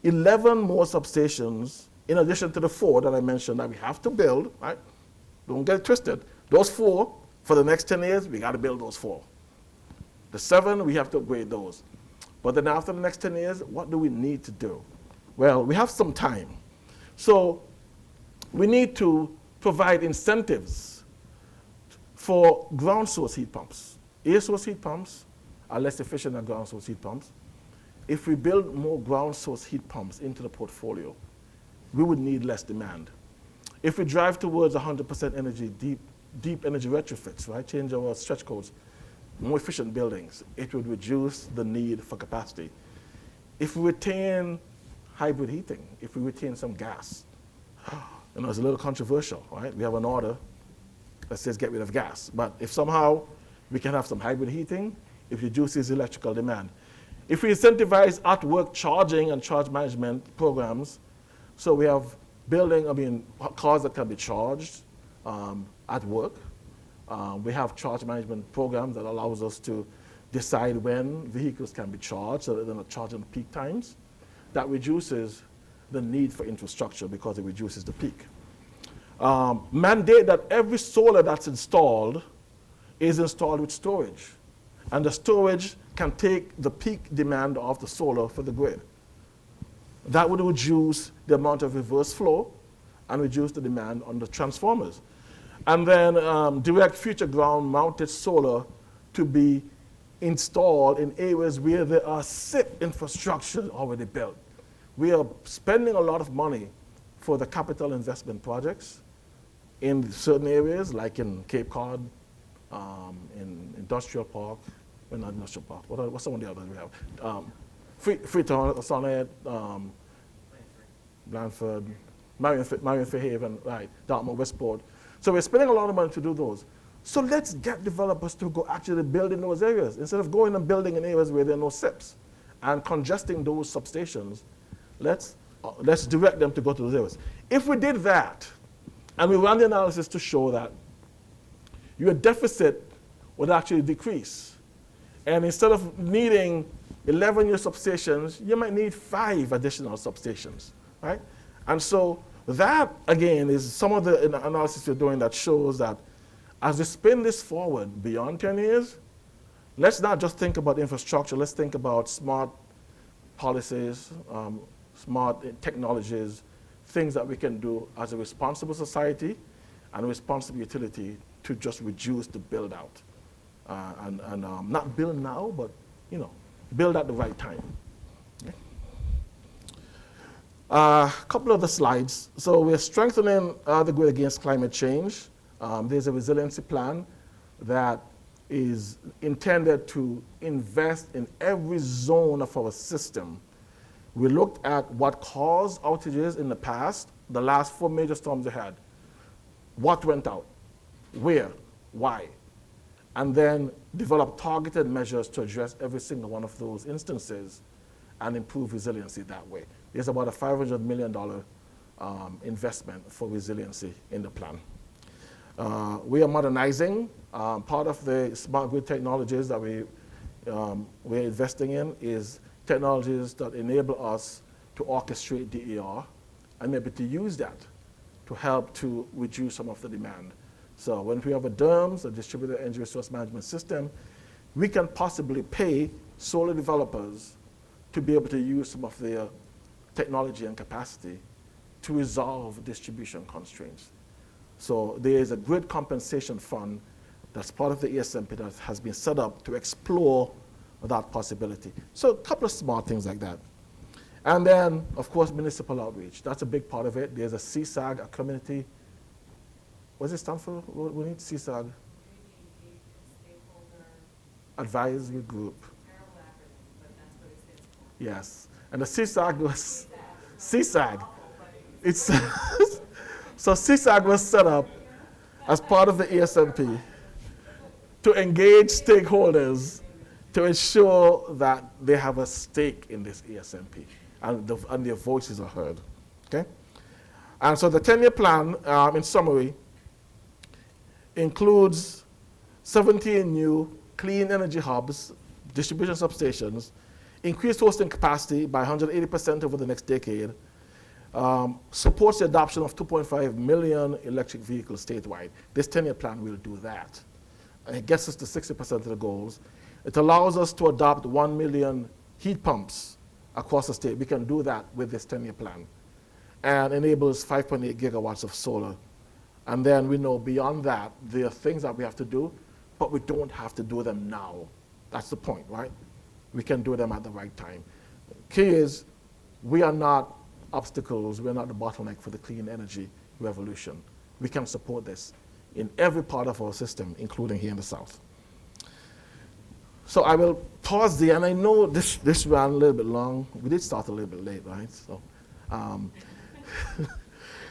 11 more substations in addition to the 4 that I mentioned that we have to build, right? Don't get it twisted. Those 4, for the next 10 years, we got to build those 4. The 7, we have to upgrade those. But then after the next 10 years, what do we need to do? Well, we have some time. So we need to provide incentives for ground source heat pumps. Air source heat pumps are less efficient than ground source heat pumps. If we build more ground source heat pumps into the portfolio, we would need less demand. If we drive towards 100% energy, deep energy retrofits, right, change our stretch codes, more efficient buildings, it would reduce the need for capacity. If we retain hybrid heating, if we retain some gas, it's a little controversial, right? We have an order that says get rid of gas. But if somehow we can have some hybrid heating, it reduces electrical demand. If we incentivize at-work charging and charge management programs, so we have cars that can be charged at work. We have charge management programs that allows us to decide when vehicles can be charged so that they're not charged in peak times. That reduces the need for infrastructure because it reduces the peak. Mandate that every solar that's installed is installed with storage. And the storage can take the peak demand of the solar for the grid. That would reduce the amount of reverse flow and reduce the demand on the transformers. And then direct future ground-mounted solar to be installed in areas where there are SIP infrastructure already built. We are spending a lot of money for the capital investment projects in certain areas, like in Cape Cod, in Industrial Park, well, not Industrial Park, what's some of the others we have? Freetown, Sonnet, Blandford, Marion Fairhaven, right, Dartmouth, Westport. So we're spending a lot of money to do those. So let's get developers to go actually build in those areas instead of going and building in areas where there are no SIPs and congesting those substations. Let's direct them to go to those areas. If we did that, and we ran the analysis to show that your deficit would actually decrease, and instead of needing 11 new substations, you might need 5 additional substations, right? And so that, again, is some of the analysis you're doing that shows that as we spin this forward beyond 10 years, let's not just think about infrastructure, let's think about smart policies, smart technologies, things that we can do as a responsible society and a responsible utility to just reduce the build out. And not build now, but build at the right time. Okay. A couple of the slides. So we're strengthening the grid against climate change. There's a resiliency plan that is intended to invest in every zone of our system We looked at what caused outages in the past, the last 4 major storms they had. What went out? Where? Why? And then develop targeted measures to address every single one of those instances and improve resiliency that way. There's about a $500 million investment for resiliency in the plan. We are modernizing. Part of the smart grid technologies that we're investing in is technologies that enable us to orchestrate DER and maybe to use that to help to reduce some of the demand. So when we have a DERMS, a distributed energy resource management system, we can possibly pay solar developers to be able to use some of their technology and capacity to resolve distribution constraints. So there is a grid compensation fund that's part of the ESMP that has been set up to explore that possibility. So a couple of small things like that. And then, of course, municipal outreach. That's a big part of it. There's a CSAG, a community. What does it stand for? We need CSAG. Advisory group. Yes. And the CSAG was CSAG. It's so CSAG was set up as part of the ESMP to engage stakeholders to ensure that they have a stake in this ESMP and their voices are heard. Okay? And so the 10-year plan, in summary, includes 17 new clean energy hubs, distribution substations, increased hosting capacity by 180% over the next decade, supports the adoption of 2.5 million electric vehicles statewide. This 10-year plan will do that. And it gets us to 60% of the goals. It allows us to adopt 1 million heat pumps across the state. We can do that with this 10-year plan. And enables 5.8 gigawatts of solar. And then we know beyond that, there are things that we have to do, but we don't have to do them now. That's the point, right? We can do them at the right time. Key is, we are not obstacles, we're not the bottleneck for the clean energy revolution. We can support this in every part of our system, including here in the South. So I will pause there, and I know this ran a little bit long. We did start a little bit late, right? So,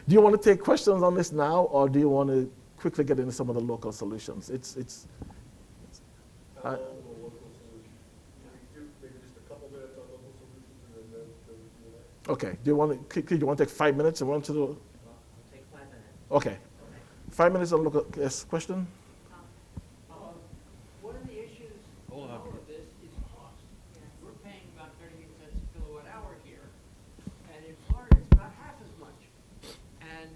do you want to take questions on this now, or do you want to quickly get into some of the local solutions? Maybe just a couple minutes on local solutions, and then Q&A. Okay. Do you want to take 5 minutes and run to the? I'll take 5 minutes. Okay. 5 minutes on local. Yes, question. One of the issues in all of this is cost. We're paying about 38 cents a kilowatt hour here, and in Florida it's about half as much. And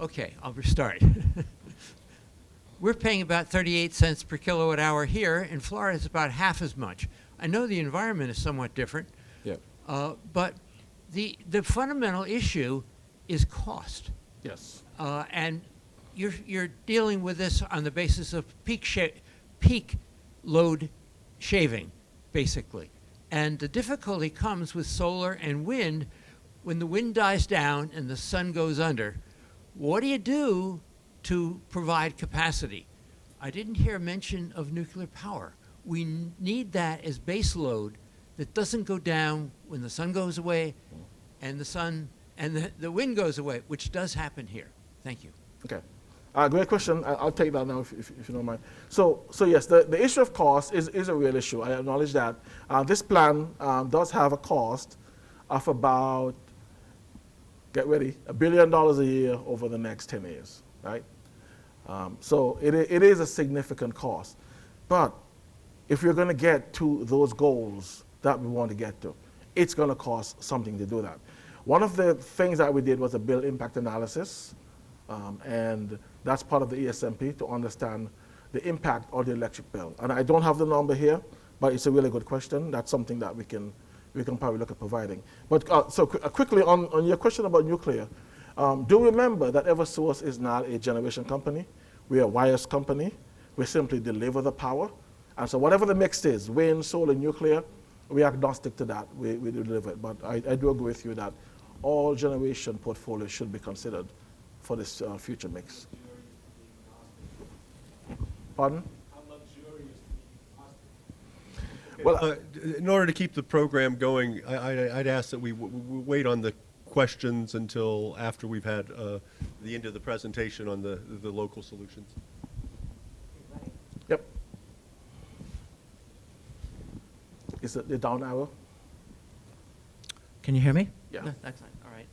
okay, I'll restart. We're paying about 38 cents per kilowatt hour here. In Florida it's about half as much. I know the environment is somewhat different, Yeah. but the fundamental issue is cost. Yes. And you're dealing with this on the basis of peak load shaving, basically. And the difficulty comes with solar and wind. When the wind dies down and the sun goes under, what do you do to provide capacity? I didn't hear mention of nuclear power. We need that as base load that doesn't go down when the sun goes away and the wind goes away, which does happen here. Thank you. Okay. Great question. I'll take that now if you don't mind. So yes, the issue of cost is a real issue. I acknowledge that. This plan does have a cost of about, get ready, $1 billion a year over the next 10 years, right? So it is a significant cost. But if you're going to get to those goals that we want to get to, it's going to cost something to do that. One of the things that we did was a bill impact analysis, and that's part of the ESMP to understand the impact of the electric bill. And I don't have the number here, but it's a really good question. That's something that we can probably look at providing. But quickly on your question about nuclear, do remember that Eversource is not a generation company. We're a wires company. We simply deliver the power. And so whatever the mix is, wind, solar, nuclear, we're agnostic to that. We deliver it. But I do agree with you that all generation portfolios should be considered for this future mix. Pardon? How luxurious to be Well, In order to keep the program going, I'd ask that we wait on the questions until after we've had the end of the presentation on the local solutions. yep. Is it the down arrow? Can you hear me? Yeah. Excellent, all right.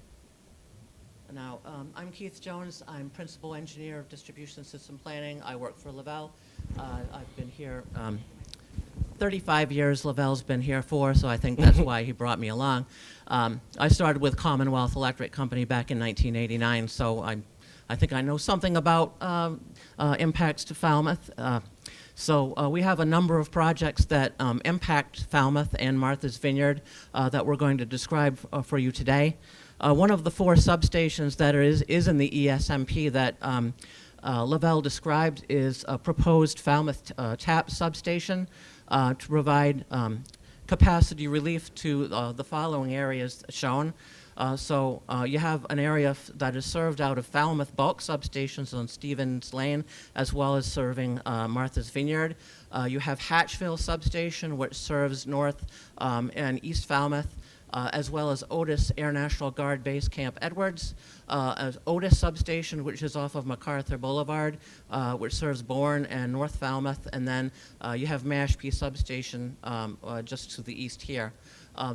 Now, I'm Keith Jones. I'm Principal Engineer of Distribution System Planning. I work for Lavelle. I've been here 35 years Lavelle's been here for, so I think that's why he brought me along. I started with Commonwealth Electric Company back in 1989, so I think I know something about impacts to Falmouth. So we have a number of projects that impact Falmouth and Martha's Vineyard that we're going to describe for you today. One of the 4 substations that is in the ESMP that Lavelle described is a proposed Falmouth tap substation to provide capacity relief to the following areas shown. So you have an area that is served out of Falmouth bulk substations on Stevens Lane, as well as serving Martha's Vineyard. You have Hatchville substation, which serves North and East Falmouth, as well as Otis Air National Guard Base Camp Edwards, as Otis substation, which is off of MacArthur Boulevard, which serves Bourne and North Falmouth, and then you have Mashpee substation just to the east here.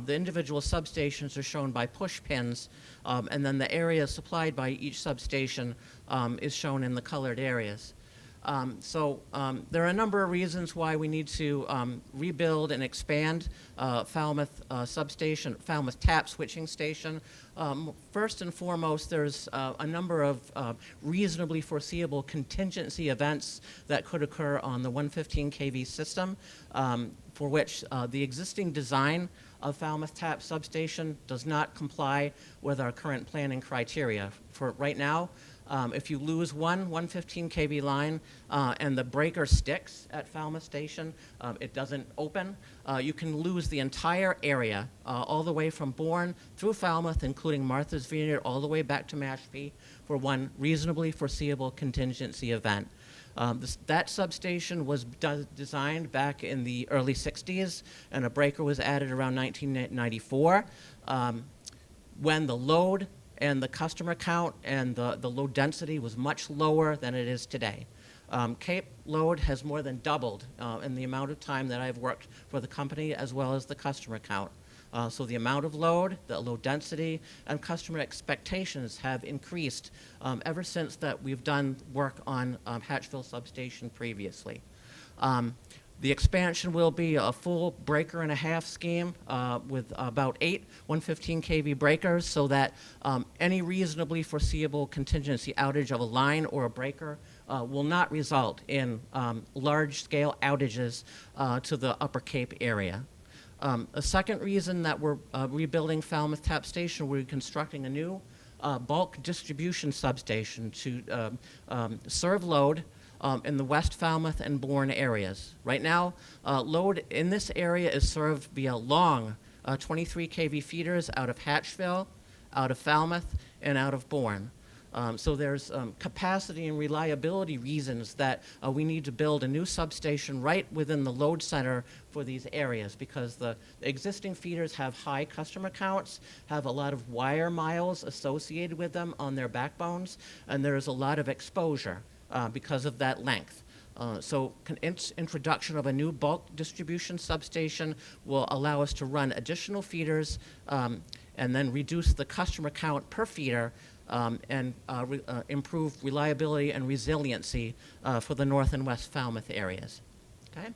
The individual substations are shown by push pins, and then the area supplied by each substation is shown in the colored areas. There are a number of reasons why we need to rebuild and expand Falmouth substation, Falmouth tap switching station. First and foremost, there's a number of reasonably foreseeable contingency events that could occur on the 115 kV system, for which the existing design of Falmouth tap substation does not comply with our current planning criteria. For right now, if you lose one 115 kV line and the breaker sticks at Falmouth Station, it doesn't open, you can lose the entire area all the way from Bourne through Falmouth, including Martha's Vineyard, all the way back to Mashpee for one reasonably foreseeable contingency event. That substation was designed back in the early 60s, and a breaker was added around 1994 when the load and the customer count and the load density was much lower than it is today. Cape load has more than doubled in the amount of time that I've worked for the company, as well as the customer count. So the amount of load, the load density, and customer expectations have increased ever since that we've done work on Hatchville substation previously. The expansion will be a full breaker and a half scheme with about 8 115 kV breakers, so that any reasonably foreseeable contingency outage of a line or a breaker will not result in large-scale outages to the Upper Cape area. A second reason that we're rebuilding Falmouth Tap Station, we're constructing a new bulk distribution substation to serve load in the West Falmouth and Bourne areas. Right now, load in this area is served via long 23 kV feeders out of Hatchville, out of Falmouth, and out of Bourne. So there's capacity and reliability reasons that we need to build a new substation right within the load center for these areas, because the existing feeders have high customer counts, have a lot of wire miles associated with them on their backbones, and there's a lot of exposure because of that length. So introduction of a new bulk distribution substation will allow us to run additional feeders and then reduce the customer count per feeder and improve reliability and resiliency for the North and West Falmouth areas. Okay?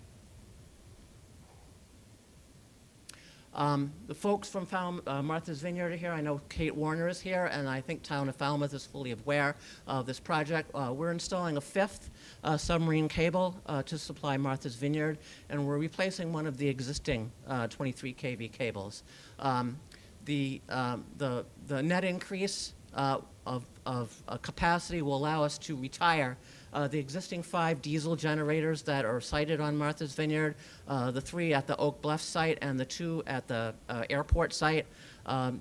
The folks from Martha's Vineyard are here. I know Kate Warner is here, and I think Town of Falmouth is fully aware of this project. We're installing a 5th submarine cable to supply Martha's Vineyard, and we're replacing one of the existing 23 kV cables. The net increase of capacity will allow us to retire the existing 5 diesel generators that are sited on Martha's Vineyard, the 3 at the Oak Bluff site and the 2 at the airport site.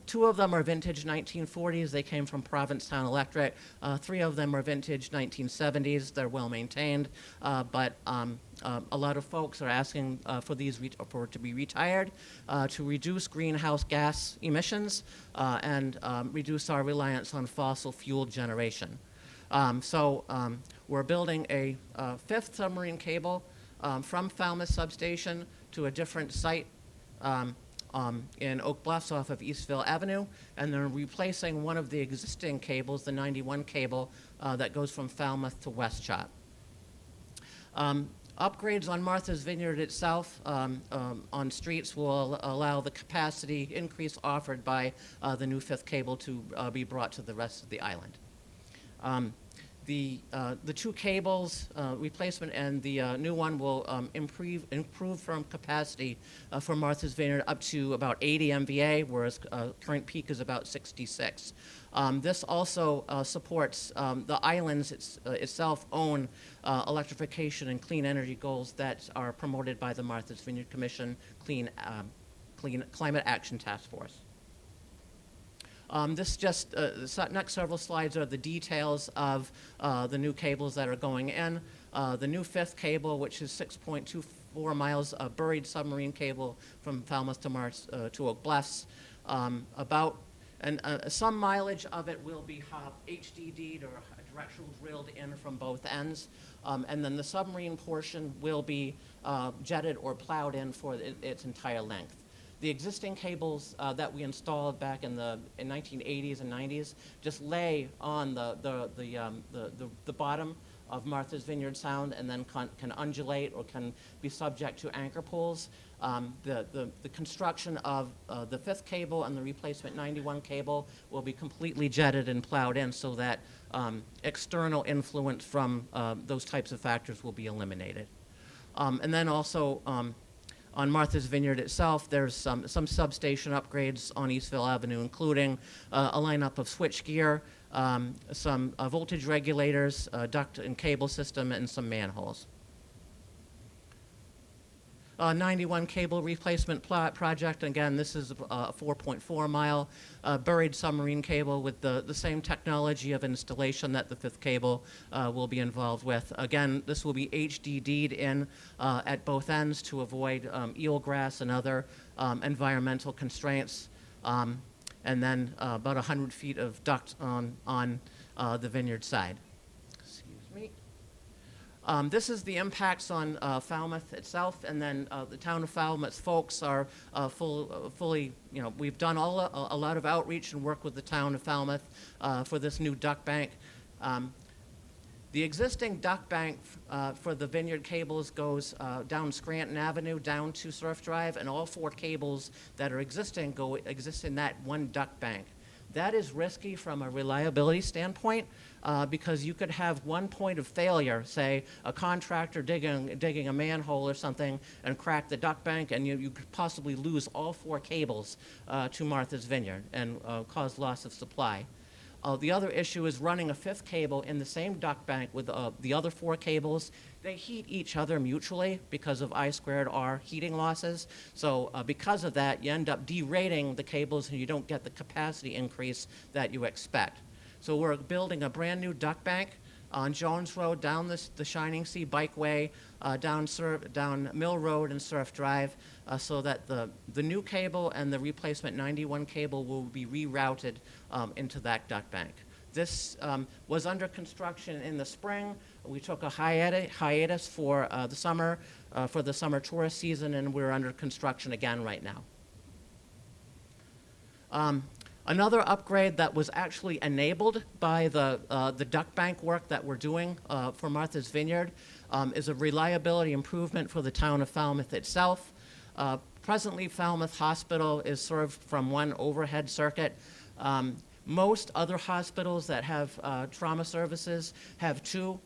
Two of them are vintage 1940s. They came from Provincetown Electric. Three of them are vintage 1970s. They're well maintained, but a lot of folks are asking for these to be retired to reduce greenhouse gas emissions and reduce our reliance on fossil fuel generation. We're building a fifth submarine cable from Falmouth substation to a different site in Oak Bluffs off of Eastville Avenue, and they're replacing one of the existing cables, the 91 cable that goes from Falmouth to West Chop. Upgrades on Martha's Vineyard itself on streets will allow the capacity increase offered by the new fifth cable to be brought to the rest of the island. The two cables, replacement and the new one, will improve from capacity for Martha's Vineyard up to about 80 MVA, whereas current peak is about 66. This also supports the island's itself own electrification and clean energy goals that are promoted by the Martha's Vineyard Commission Clean Climate Action Task Force. The next several slides are the details of the new cables that are going in. The new fifth cable, which is 6.24 miles of buried submarine cable from Falmouth to Oak Bluffs. Some mileage of it will be HDD'd or directional drilled in from both ends. And then the submarine portion will be jetted or plowed in for its entire length. The existing cables that we installed back in 1980s and 90s just lay on the bottom of Martha's Vineyard Sound and then can undulate or can be subject to anchor pulls. The construction of the fifth cable and the replacement 91 cable will be completely jetted and plowed in so that external influence from those types of factors will be eliminated. And then also, on Martha's Vineyard itself, there's some substation upgrades on Eastville Avenue, including a lineup of switchgear, some voltage regulators, duct and cable system, and some manholes. 91 cable replacement project. Again, this is a 4.4 mile buried submarine cable with the same technology of installation that the fifth cable will be involved with. Again, this will be HDD'd in at both ends to avoid eelgrass and other environmental constraints. And then about 100 feet of duct on the vineyard side. This is the impacts on Falmouth itself, and then the town of Falmouth folks are fully, we've done a lot of outreach and work with the town of Falmouth for this new duct bank. The existing duct bank for the vineyard cables goes down Scranton Avenue down to Surf Drive, and all four cables that are existing exist in that one duct bank. That is risky from a reliability standpoint because you could have one point of failure, say a contractor digging a manhole or something and crack the duct bank, and you could possibly lose all four cables to Martha's Vineyard and cause loss of supply. The other issue is running a fifth cable in the same duct bank with the other four cables. They heat each other mutually because of I²R heating losses. So because of that, you end up derating the cables and you don't get the capacity increase that you expect. So we're building a brand new duct bank on Jones Road, down the Shining Sea Bikeway, down Mill Road and Surf Drive, so that the new cable and the replacement 91 cable will be rerouted into that duct bank. This was under construction in the spring. We took a hiatus for the summer tourist season, and we're under construction again right now. Another upgrade that was actually enabled by the duct bank work that we're doing for Martha's Vineyard is a reliability improvement for the town of Falmouth itself. Presently, Falmouth Hospital is served from one overhead circuit. Most other hospitals that have trauma services have two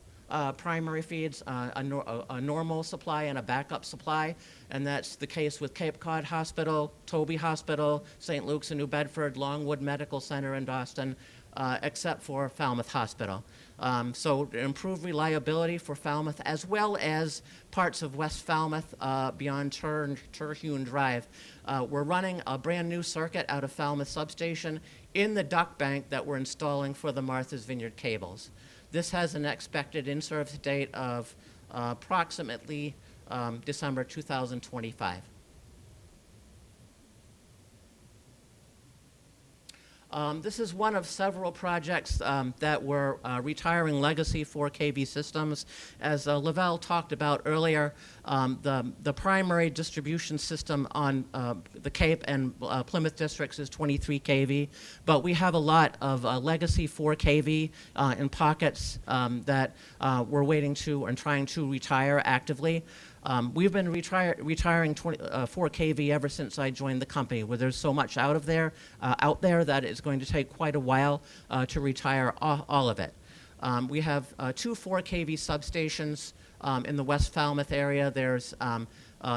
primary feeds, a normal supply and a backup supply, and that's the case with Cape Cod Hospital, Toby Hospital, St. Luke's in New Bedford, Longwood Medical Center in Boston, except for Falmouth Hospital. So to improve reliability for Falmouth, as well as parts of West Falmouth beyond Terhune Drive. We're running a brand new circuit out of Falmouth Substation in the duct bank that we're installing for the Martha's Vineyard cables. This has an expected in-service date of approximately December 2025. This is one of several projects that were retiring legacy 4 kV systems. As Lavelle talked about earlier, the primary distribution system on the Cape and Plymouth districts is 23 kV, but we have a lot of legacy 4 kV in pockets that we're waiting to and trying to retire actively. We've been retiring 4 kV ever since I joined the company, where there's so much out there that it's going to take quite a while to retire all of it. We have 2 4 kV substations in the West Falmouth area. There's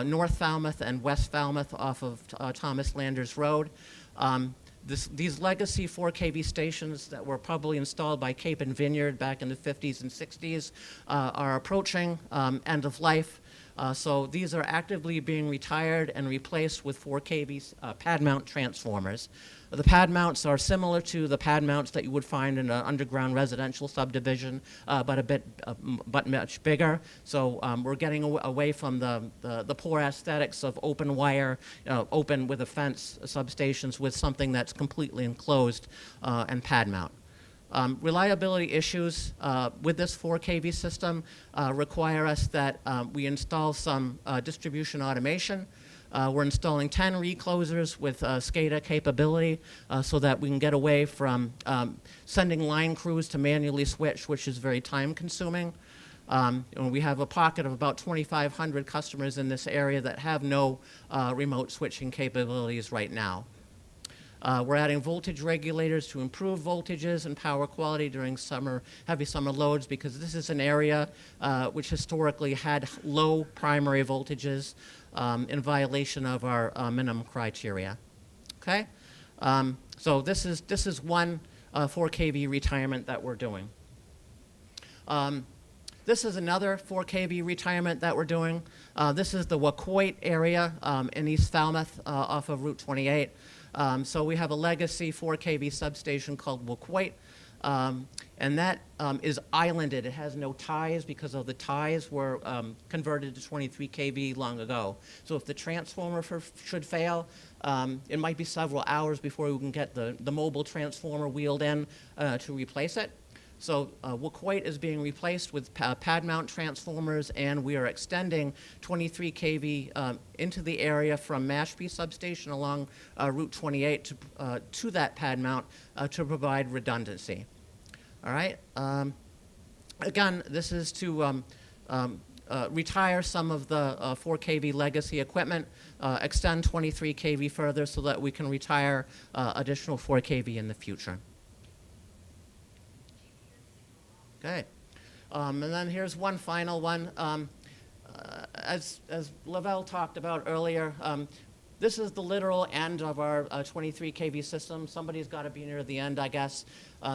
North Falmouth and West Falmouth off of Thomas Landers Road. These legacy 4 kV stations that were probably installed by Cape and Vineyard back in the 50s and 60s are approaching end of life. So these are actively being retired and replaced with 4 kV pad mount transformers. The pad mounts are similar to the pad mounts that you would find in an underground residential subdivision, but much bigger. So we're getting away from the poor aesthetics of open wire, open with a fence substations with something that's completely enclosed and pad mount. Reliability issues with this 4 kV system require us that we install some distribution automation. We're installing 10 reclosers with SCADA capability so that we can get away from sending line crews to manually switch, which is very time consuming. And we have a pocket of about 2,500 customers in this area that have no remote switching capabilities right now. We're adding voltage regulators to improve voltages and power quality during heavy summer loads, because this is an area which historically had low primary voltages in violation of our minimum criteria. Okay, so this is one 4 kV retirement that we're doing. This is another 4 kV retirement that we're doing. This is the Wacoit area in East Falmouth off of Route 28. So we have a legacy 4 kV substation called Wacoit, and that is islanded. It has no ties because of the ties were converted to 23 kV long ago. So if the transformer should fail, it might be several hours before we can get the mobile transformer wheeled in to replace it. So Wacoit is being replaced with pad mount transformers, and we are extending 23 kV into the area from Mashpee substation along Route 28 to that pad mount to provide redundancy. All right. Again, this is to retire some of the 4 kV legacy equipment, extend 23 kV further so that we can retire additional 4 kV in the future. Okay, and then here's one final one. As Lavelle talked about earlier, this is the literal end of our 23 kV system. Somebody's got to be near the end, I guess.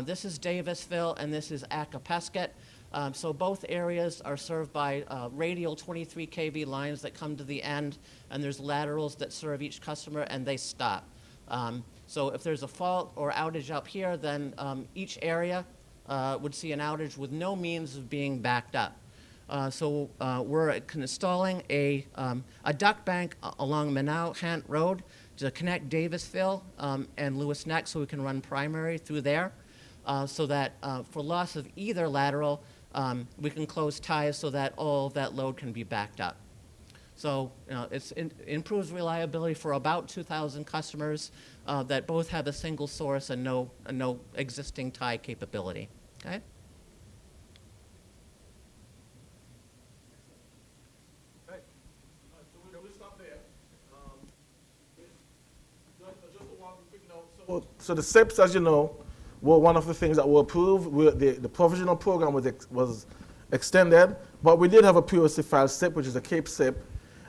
This is Davisville, and this is Acapesket. So both areas are served by radial 23 kV lines that come to the end, and there's laterals that serve each customer, and they stop. So if there's a fault or outage up here, then each area would see an outage with no means of being backed up. So we're installing a duct bank along Manau-Hant Road to connect Davisville and Lewis Neck, so we can run primary through there, so that for loss of either lateral, we can close ties so that all of that load can be backed up. So it improves reliability for about 2,000 customers that both have a single source and no existing tie capability. Okay. So we'll stop there. Just one quick note. So the SIPs, as you know, were one of the things that were approved. The provisional program was extended, but we did have a POC file SIP, which is a Cape SIP,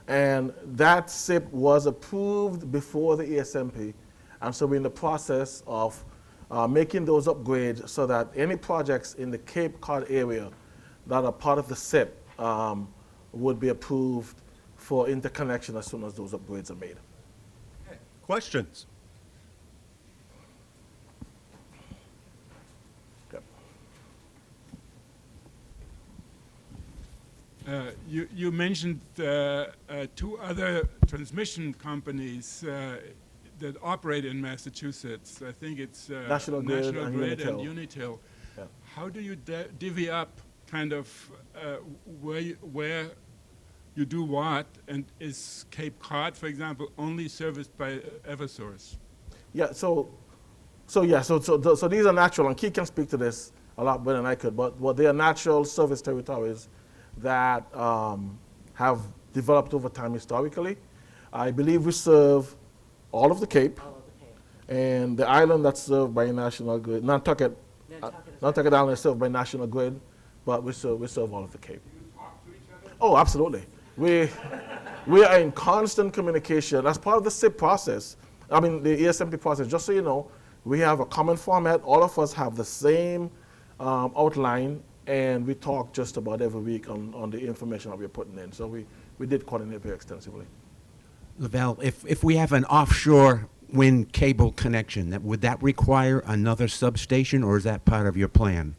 and that SIP was approved before the ESMP, and so we're in the process of making those upgrades so that any projects in the Cape Cod area that are part of the SIP would be approved for interconnection as soon as those upgrades are made. Questions? Okay. You mentioned two other transmission companies that operate in Massachusetts. I think it's National Grid and and Unitil. Unitil. Yeah. How do you divvy up kind of where you do what, and is Cape Cod, for example, only serviced by Eversource? Yeah, so these are natural, and Keith can speak to this a lot better than I could, but they are natural service territories that have developed over time historically. I believe we serve all of the Cape, and the island that's served by National Grid, Nantucket Island is served by National Grid, but we serve all of the Cape. Do you talk to each other? Oh, absolutely. We are in constant communication. As part of the SIP process, I mean the ESMP process, just so you know, we have a common format. All of us have the same outline, and we talk just about every week on the information that we're putting in. So we did coordinate very extensively. Lavelle, if we have an offshore wind cable connection, would that require another substation, or is that part of your plan?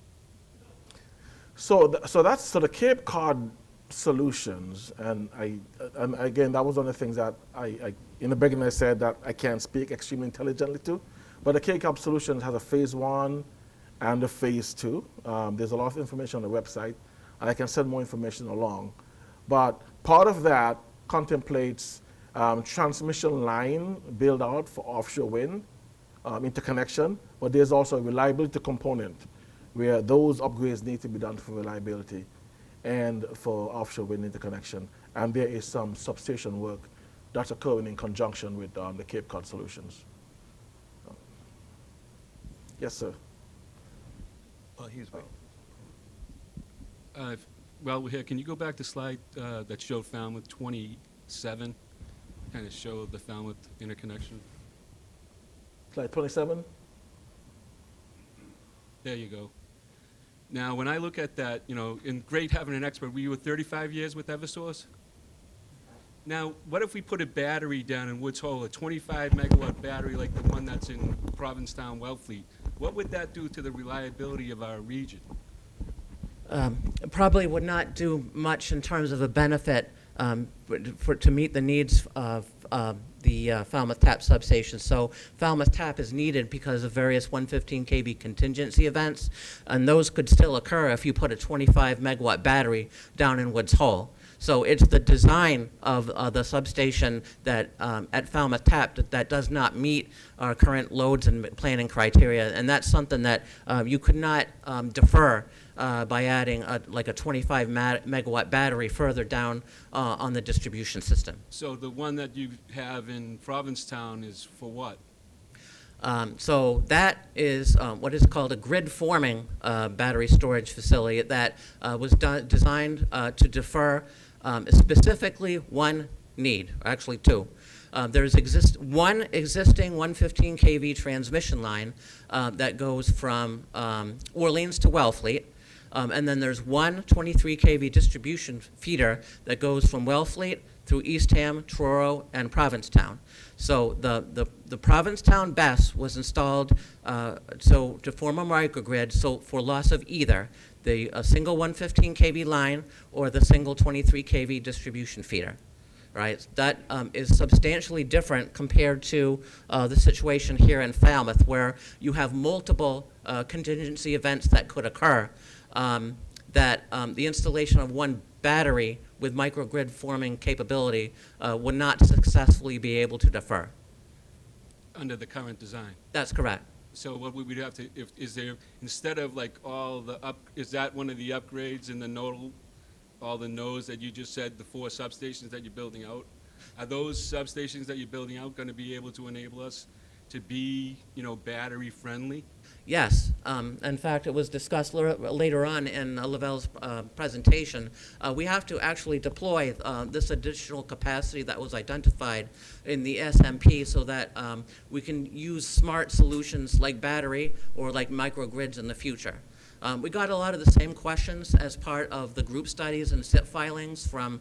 So the Cape Cod solutions, and again, that was one of the things that I in the beginning I said that I can't speak extremely intelligently to, but the Cape Cod solutions has a phase 1 and a phase 2. There's a lot of information on the website, and I can send more information along. But part of that contemplates transmission line build out for offshore wind interconnection, but there's also a reliability component where those upgrades need to be done for reliability and for offshore wind interconnection. And there is some substation work that's occurring in conjunction with the Cape Cod solutions. Yes, sir. He's waiting. Well, here, can you go back to slide that showed Falmouth 27? Kind of show the Falmouth interconnection. Slide 27. There you go. Now, when I look at that, you know, in great having an expert, you were 35 years with Eversource? Now, what if we put a battery down in Woods Hole, a 25 megawatt battery like the one that's in Provincetown, Wellfleet? What would that do to the reliability of our region? Probably would not do much in terms of a benefit to meet the needs of the Falmouth Tap substation. So Falmouth Tap is needed because of various 115 kV contingency events, and those could still occur if you put a 25 megawatt battery down in Woods Hole. So it's the design of the substation that at Falmouth Tap that does not meet our current loads and planning criteria, and that's something that you could not defer by adding like a 25 megawatt battery further down on the distribution system. So the one that you have in Provincetown is for what? So that is what is called a grid-forming battery storage facility that was designed to defer specifically one need, actually two. There's one existing 115 kV transmission line that goes from Orleans to Wellfleet. And then there's one 23 kV distribution feeder that goes from Wellfleet through Eastham, Truro, and Provincetown. So the Provincetown BESS was installed to form a microgrid, so for loss of either the single 115 kV line or the single 23 kV distribution feeder. Right, that is substantially different compared to the situation here in Falmouth, where you have multiple contingency events that could occur. That the installation of one battery with microgrid forming capability would not successfully be able to defer. Under the current design? That's correct. So what would we have to, is there, instead of like is that one of the upgrades in the nodal, all the nodes that you just said, the 4 substations that you're building out? Are those substations that you're building out going to be able to enable us to be, battery friendly? Yes. In fact, it was discussed later on in Lavelle's presentation. We have to actually deploy this additional capacity that was identified in the SMP so that we can use smart solutions like battery or like microgrids in the future. We got a lot of the same questions as part of the group studies and SIP filings from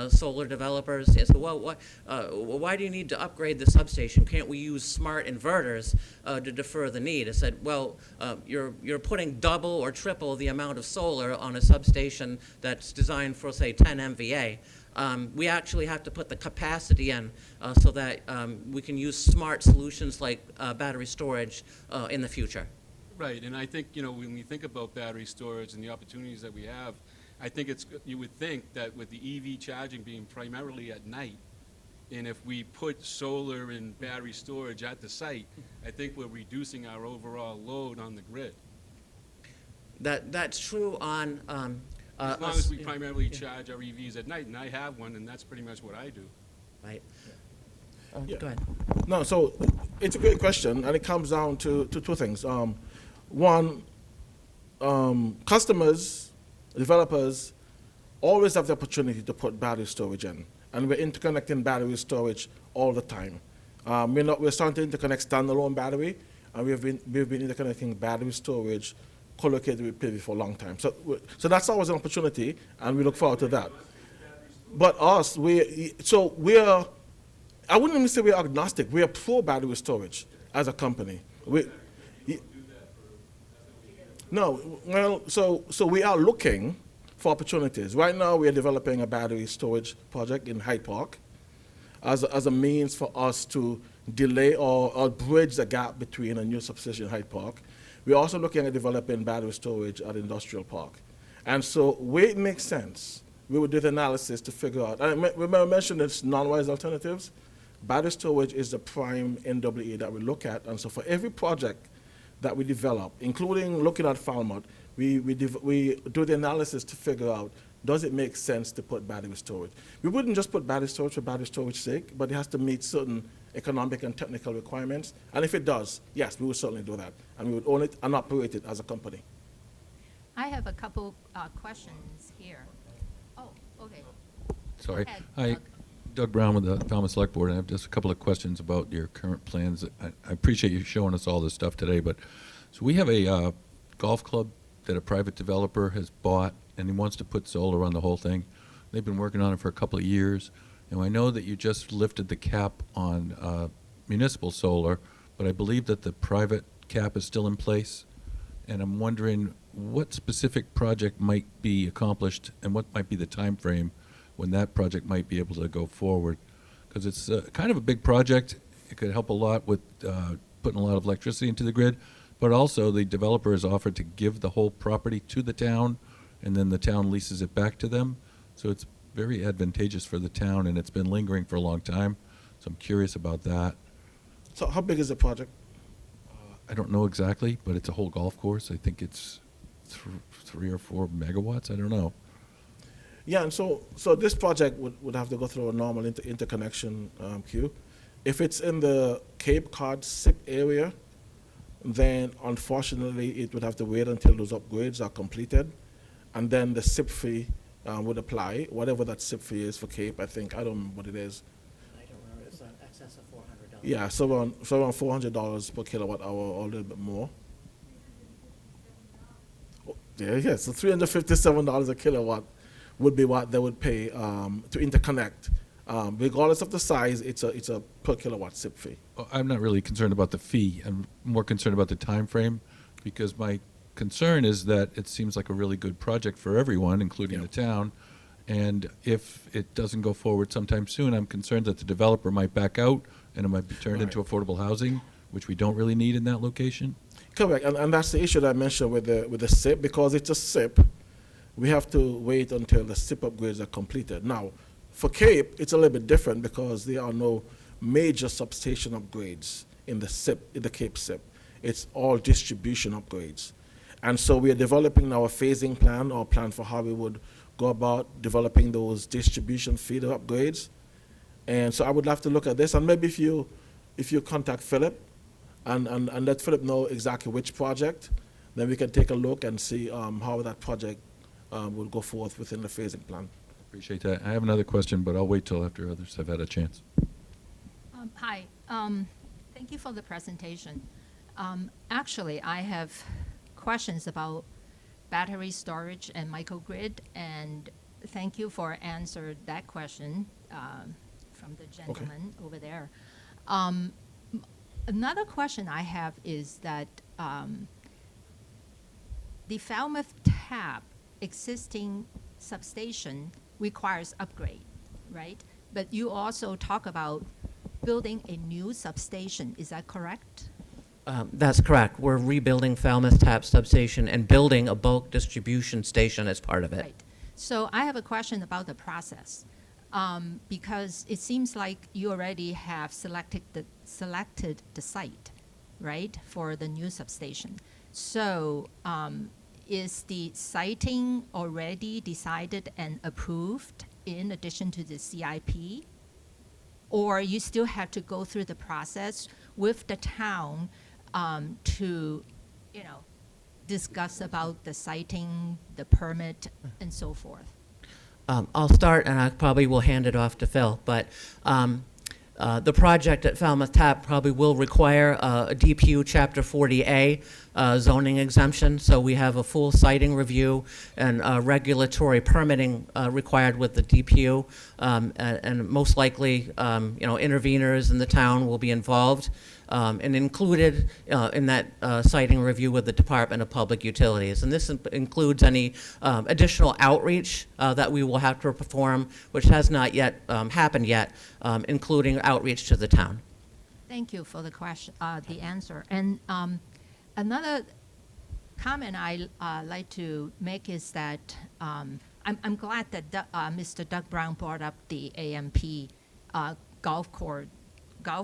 solar developers. They said, well, why do you need to upgrade the substation? Can't we use smart inverters to defer the need? I said, well, you're putting double or triple the amount of solar on a substation that's designed for, say, 10 MVA. We actually have to put the capacity in so that we can use smart solutions like battery storage in the future. Right, and I think, when we think about battery storage and the opportunities that we have, I think you would think that with the EV charging being primarily at night, and if we put solar and battery storage at the site, I think we're reducing our overall load on the grid. That's true on. As long as we primarily charge our EVs at night, and I have one, and that's pretty much what I do. Right. Yeah. Go ahead. No, so it's a great question, and it comes down to two things. One, customers, developers, always have the opportunity to put battery storage in, and we're interconnecting battery storage all the time. We're starting to interconnect standalone battery, and we've been interconnecting battery storage co-located with PV for a long time. So that's always an opportunity, and we look forward to that. But us, we're I wouldn't even say we're agnostic. We are pro battery storage as a company. So we are looking for opportunities. Right now, we are developing a battery storage project in Hyde Park as a means for us to delay or bridge the gap between a new substation in Hyde Park. We're also looking at developing battery storage at Industrial Park. And so where it makes sense, we would do the analysis to figure out, and I mentioned it's non-wise alternatives. Battery storage is the prime NWA that we look at. And so for every project that we develop, including looking at Falmouth, we do the analysis to figure out, does it make sense to put battery storage? We wouldn't just put battery storage for battery storage sake, but it has to meet certain economic and technical requirements. And if it does, yes, we would certainly do that. And we would own it and operate it as a company. I have a couple questions here. Oh, okay. Sorry. Go ahead, Hi, Doug. Doug Brown with the Falmouth Select Board. I have just a couple of questions about your current plans. I appreciate you showing us all this stuff today, but so we have a golf club that a private developer has bought, and he wants to put solar on the whole thing. They've been working on it for a couple of years, and I know that you just lifted the cap on municipal solar, but I believe that the private cap is still in place, and I'm wondering what specific project might be accomplished and what might be the time frame when that project might be able to go forward, because it's kind of a big project. It could help a lot with putting a lot of electricity into the grid, but also the developer has offered to give the whole property to the town, and then the town leases it back to them. So it's very advantageous for the town, and it's been lingering for a long time. So I'm curious about that. So how big is the project? I don't know exactly, but it's a whole golf course. I think it's 3 or 4 megawatts. I don't know. Yeah, and so this project would have to go through a normal interconnection queue. If it's in the Cape Cod SIP area, then unfortunately it would have to wait until those upgrades are completed, and then the SIP fee would apply, whatever that SIP fee is for Cape. I don't remember what it is. I don't remember. It's in excess of $400. Yeah, so around $400 per kilowatt hour or a little bit more. Yeah, so $357 a kilowatt would be what they would pay to interconnect. Regardless of the size, it's a per kilowatt SIP fee. Well, I'm not really concerned about the fee. I'm more concerned about the time frame, because my concern is that it seems like a really good project for everyone, including the town. And if it doesn't go forward sometime soon, I'm concerned that the developer might back out and it might be turned into affordable housing, which we don't really need in that location. Correct, and that's the issue that I mentioned with the SIP. Because it's a SIP, we have to wait until the SIP upgrades are completed. Now, for Cape, it's a little bit different because there are no major substation upgrades in the SIP, in the Cape SIP. It's all distribution upgrades. And so we are developing our phasing plan, or plan for how we would go about developing those distribution feeder upgrades. And so I would have to look at this, and maybe if you contact Philip, and let Philip know exactly which project. Then we can take a look and see how that project will go forth within the phasing plan. Appreciate that. I have another question, but I'll wait till after others have had a chance. Hi. Thank you for the presentation. Actually, I have questions about battery storage and microgrid, and thank you for answering that question from the gentleman over there. Another question I have is that the Falmouth tap existing substation requires upgrade, right? But you also talk about building a new substation. Is that correct? That's correct. We're rebuilding Falmouth Tap Substation and building a bulk distribution station as part of it. Right. So I have a question about the process, because it seems like you already have selected the site, right, for the new substation. So is the siting already decided and approved in addition to the CIP? Or you still have to go through the process with the town to, discuss about the siting, the permit, and so forth? I'll start, and I probably will hand it off to Phil. But the project at Falmouth Tap probably will require a DPU Chapter 40A zoning exemption. So we have a full siting review and regulatory permitting required with the DPU, and most likely, interveners in the town will be involved. And included in that siting review with the Department of Public Utilities. And this includes any additional outreach that we will have to perform, which has not yet happened yet, including outreach to the town. Thank you for the question, the answer. And another comment I like to make is that I'm glad that Mr. Doug Brown brought up the AMP golf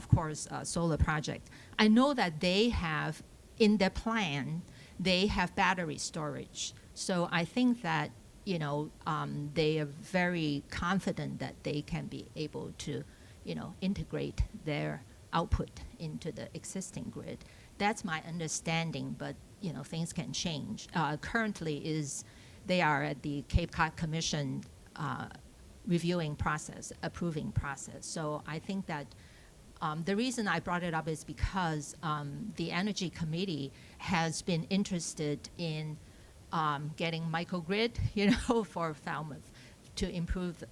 course solar project. I know that they have, in their plan, they have battery storage. So I think that, they are very confident that they can be able to, integrate their output into the existing grid. That's my understanding, but, things can change. Currently they are at the Cape Cod Commission reviewing process, approving process. So I think that the reason I brought it up is because the Energy Committee has been interested in getting microgrid, for Falmouth to improve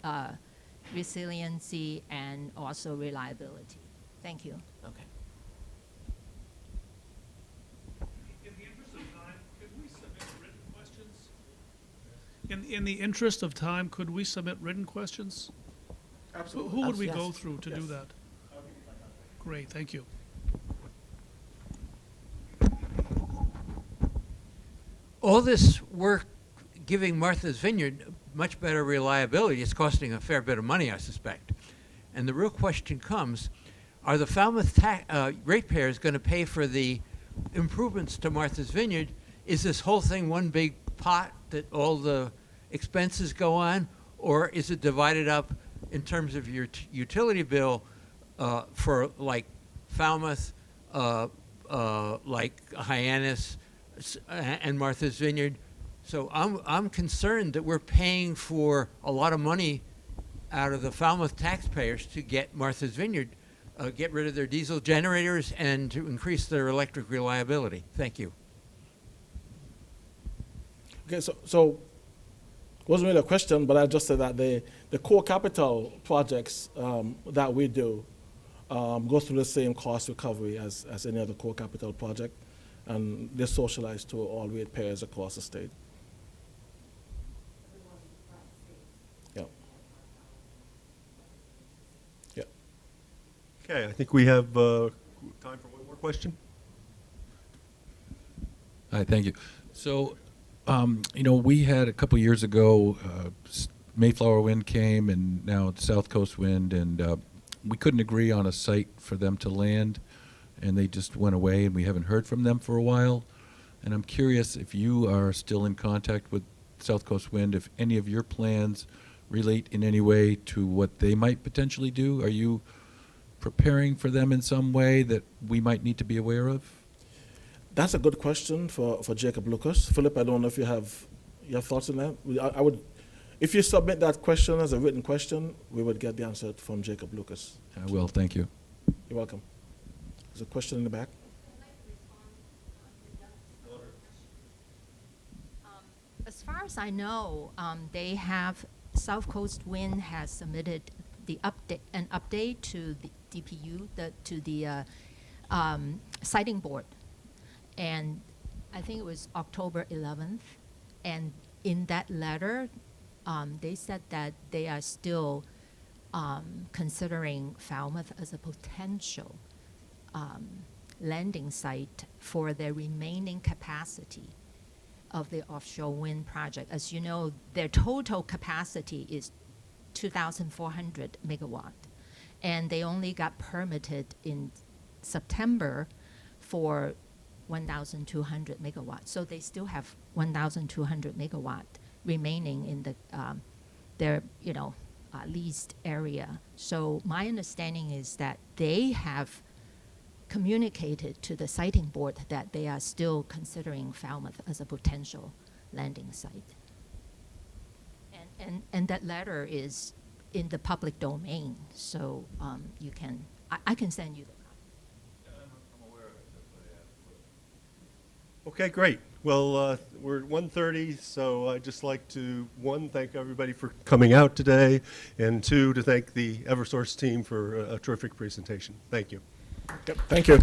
resiliency and also reliability. Thank you. Okay. In the interest of time, could we submit written questions? Absolutely. Who would we Yes. go through to do Yes. that? Great, thank you. All this work giving Martha's Vineyard much better reliability is costing a fair bit of money, I suspect. And the real question comes, are the Falmouth ratepayers going to pay for the improvements to Martha's Vineyard? Is this whole thing one big pot that all the expenses go on? Or is it divided up in terms of your utility bill for like Falmouth, like Hyannis, and Martha's Vineyard? So I'm concerned that we're paying for a lot of money out of the Falmouth taxpayers to get Martha's Vineyard, get rid of their diesel generators and to increase their electric reliability. Thank you. Okay, so wasn't really a question, but I just said that the core capital projects that we do go through the same cost recovery as any other core capital project, and they're socialized to all ratepayers across the state. Yeah. Yeah. Okay, I think we have time for one more question. Hi, thank you. So, we had a couple years ago, Mayflower Wind came, and now it's South Coast Wind, and we couldn't agree on a site for them to land, and they just went away, and we haven't heard from them for a while. And I'm curious if you are still in contact with South Coast Wind, if any of your plans relate in any way to what they might potentially do. Are you preparing for them in some way that we might need to be aware of? That's a good question for Jacob Lucas. Philip, I don't know if you have your thoughts on that. I would, if you submit that question as a written question, we would get the answer from Jacob Lucas. I will, thank you. You're welcome. There's a question in the back. As far as I know, they have, South Coast Wind has submitted the an update to the DPU, to the siting board. And I think it was October 11th. And in that letter, they said that they are still considering Falmouth as a potential landing site for the remaining capacity of the offshore wind project. As you know, their total capacity is 2,400 megawatt, and they only got permitted in September for 1,200 megawatt. So they still have 1,200 megawatt remaining in the their leased area. So my understanding is that they have communicated to the siting board that they are still considering Falmouth as a potential landing site. And that letter is in the public domain, so you can, I can send you the copy. Okay, great. Well, we're at 1:30, so I'd just like to, one, thank everybody for coming out today, and two, to thank the Eversource team for a terrific presentation. Thank you. Yep. Thank you.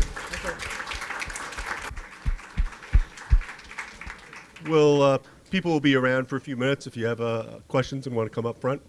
People will be around for a few minutes if you have questions and want to come up front.